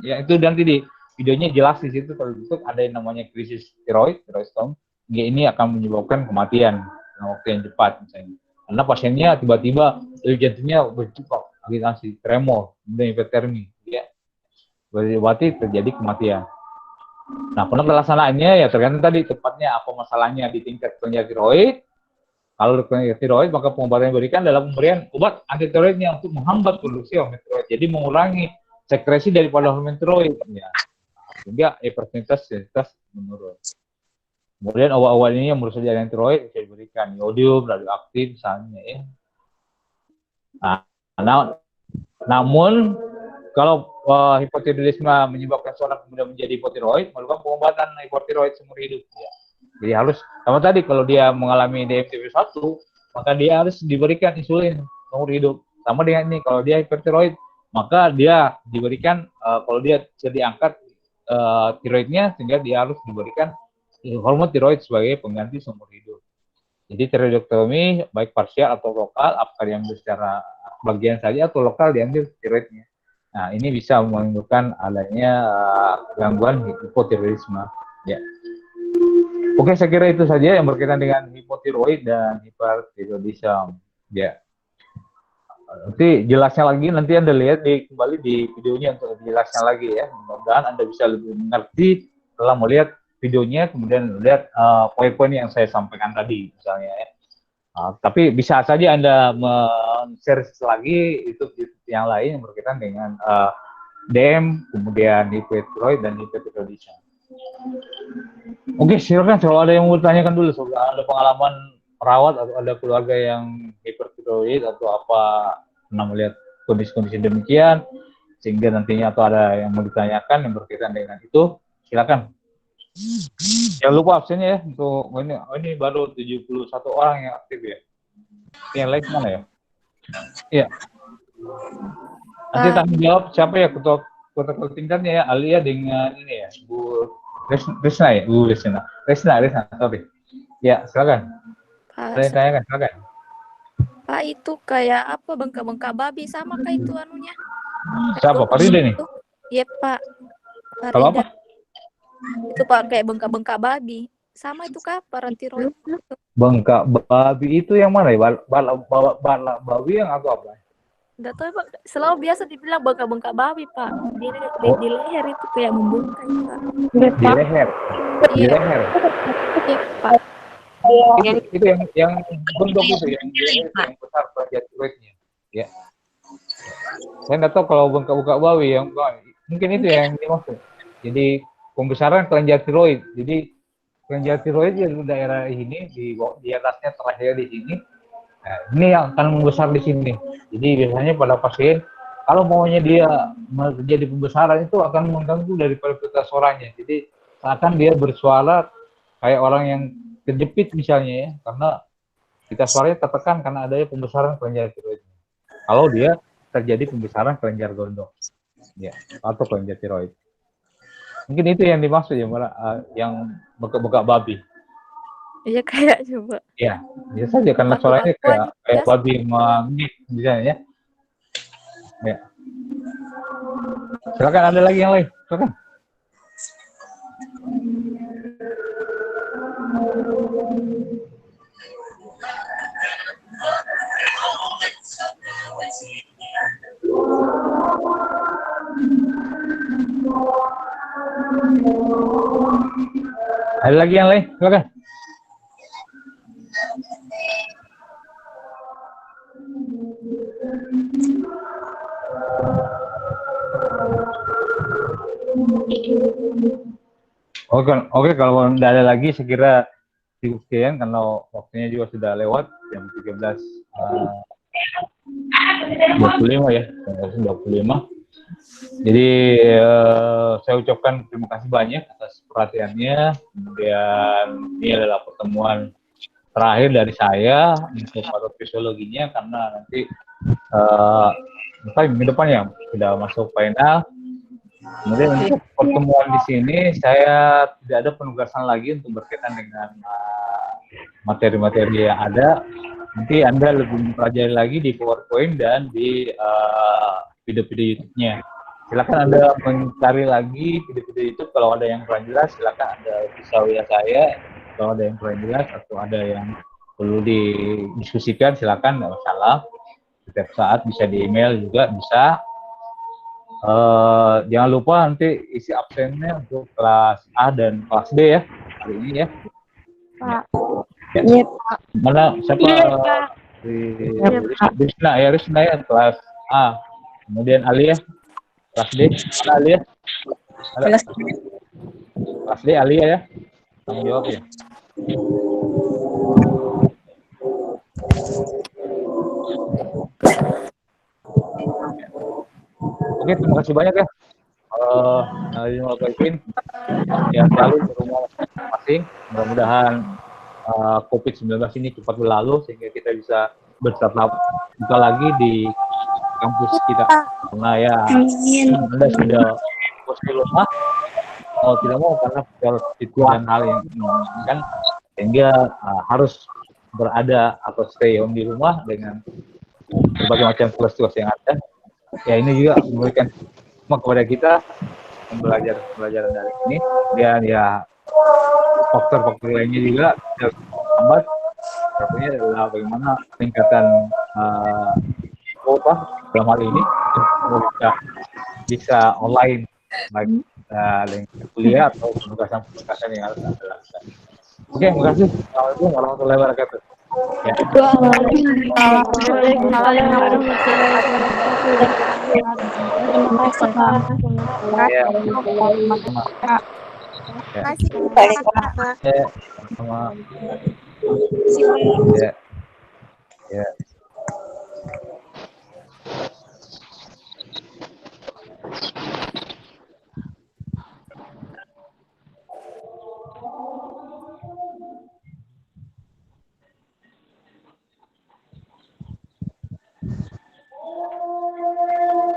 ya itu nanti di videonya jelas di situ kalau gitu ada yang namanya krisis thyroid storm. Ini akan menyebabkan kematian dalam waktu yang cepat misalnya. Karena pasiennya tiba-tiba jantungnya berdetak, agitasi, tremor, kemudian hipertermi, ya. Berarti terjadi kematian. Nah, pelaksanaannya ya tergantung tadi tepatnya apa masalahnya di tingkat kelenjar tiroid. Kalau kelenjar tiroid, maka pengobatan yang diberikan adalah pemberian obat anti tiroidnya untuk menghambat produksi hormon tiroid. Jadi mengurangi sekresi daripada hormon tiroid. Ya. Sehingga hipersensitivitas menurun. Kemudian obat-obat ini yang merusak jaringan tiroid bisa diberikan iodium, radioaktif misalnya. Ya. Nah, namun kalau hipotiroidisme menyebabkan seorang kemudian menjadi hipotiroid, melakukan pengobatan hipotiroid seumur hidup. Ya. Jadi harus, sama tadi kalau dia mengalami DMTP1, maka dia harus diberikan insulin seumur hidup. Sama dengan ini, kalau dia hipertiroid, maka dia diberikan, kalau dia sudah diangkat tiroidnya, sehingga dia harus diberikan hormon tiroid sebagai pengganti seumur hidup. Jadi tiroidektomi, baik parsial atau lokal, apakah diambil secara bagian saja atau lokal diambil tiroidnya. Nah, ini bisa menimbulkan adanya gangguan hipotiroidisme. Ya. Oke, saya kira itu saja yang berkaitan dengan hipotiroid dan hipertiroidisme. Ya. Nanti jelasnya lagi, nanti Anda lihat kembali di videonya untuk jelasnya lagi ya. Mudah-mudahan Anda bisa lebih mengerti setelah melihat videonya, kemudian lihat poin-poin yang saya sampaikan tadi misalnya ya. Tapi bisa saja Anda men-share lagi YouTube yang lain yang berkaitan dengan DM, kemudian hipertiroid dan hipertiroidisme. Oke, silakan kalau ada yang mau ditanyakan dulu, soal ada pengalaman perawat atau ada keluarga yang hipertiroid atau apa pernah melihat kondisi-kondisi demikian sehingga nantinya atau ada yang mau ditanyakan yang berkaitan dengan itu, silakan. Jangan lupa absennya ya untuk ini baru 71 orang yang aktif ya. Yang lain mana ya? Iya. Nanti tanggung jawab siapa ya ketua tingkatnya ya, Alia dengan ini ya, Bu Resna ya, Bu Resna, sorry. Ya, silakan. Saya tanyakan, silakan. Pak, itu kayak apa, bengkak-bengkak babi sama kayak itu anunya? Siapa? Farida nih? Iya, Pak. Kalau apa? Itu Pak, kayak bengkak-bengkak babi. Sama itu kah, paratiroid? Bengkak babi itu yang mana ya? Balak babi yang atau apa? Enggak tahu, Pak. Selalu biasa dibilang bengkak-bengkak babi, Pak. Di leher itu kayak membengkak, Pak. Di leher? Di leher? Iya, Pak. Itu yang bentuk itu, yang besar kelenjar tiroidnya. Ya. Saya nggak tahu kalau bengkak-bengkak babi yang mungkin itu yang dimaksud. Jadi pembesaran kelenjar tiroid. Jadi kelenjar tiroid di daerah ini di atasnya terakhir di sini. Nah, ini yang akan membesar di sini. Jadi biasanya pada pasien kalau maunya dia menjadi pembesaran itu akan mengganggu dari kualitas suaranya. Jadi seakan dia bersuara kayak orang yang kejepit misalnya ya, karena kita suaranya tertekan karena adanya pembesaran kelenjar tiroid. Kalau dia terjadi pembesaran kelenjar gondok, ya, atau kelenjar tiroid. Mungkin itu yang dimaksud ya, yang bekak-bekak babi. Iya kayak coba. Ya, biasa saja karena suaranya kayak babi mengik misalnya ya. Ya. Silakan, ada lagi yang lain. Silakan. Ada lagi yang lain? Silakan. Oke, kalau tidak ada lagi, saya kira cukup sekian karena waktunya juga sudah lewat jam 13.25 ya, 25. Jadi saya ucapkan terima kasih banyak atas perhatiannya. Kemudian ini adalah pertemuan terakhir dari saya untuk patofisiologinya karena nanti minggu depan ya sudah masuk final. Kemudian untuk pertemuan di sini saya tidak ada penugasan lagi untuk berkaitan dengan materi-materi yang ada. Nanti Anda lebih mempelajari lagi di PowerPoint dan di video-video YouTube-nya. Silakan Anda mencari lagi video-video YouTube. Kalau ada yang kurang jelas, silakan Anda bisa WA saya. Kalau ada yang kurang jelas atau ada yang perlu didiskusikan, silakan, nggak masalah. Setiap saat bisa di email juga bisa. Jangan lupa nanti isi absennya untuk kelas A dan kelas B ya hari ini ya. Pak. Ya. Iya, Pak. Mana siapa? Iya, Pak. Risna ya kelas A. Kemudian Ali ya kelas D. Mana Ali ya? Kelas D Ali ya. Tanggung jawab ya. Oke, terima kasih banyak ya. Terima kasih yang selalu di rumah masing-masing. Mudah-mudahan COVID-19 ini cepat berlalu sehingga kita bisa bertatap muka lagi di kampus kita. Karena ya Anda sudah di rumah, mau tidak mau karena situasi dan hal yang kan sehingga harus berada atau stay home di rumah dengan berbagai macam tugas-tugas yang ada. Ya ini juga memberikan semua kepada kita pembelajaran dari ini. Dan ya faktor-faktor lainnya juga lambat. Satunya adalah bagaimana peningkatan kuota dalam hal ini bisa online baik kuliah atau penugasan yang harus Anda lakukan. Oke, terima kasih. Assalamualaikum warahmatullahi wabarakatuh. Ya. Ya.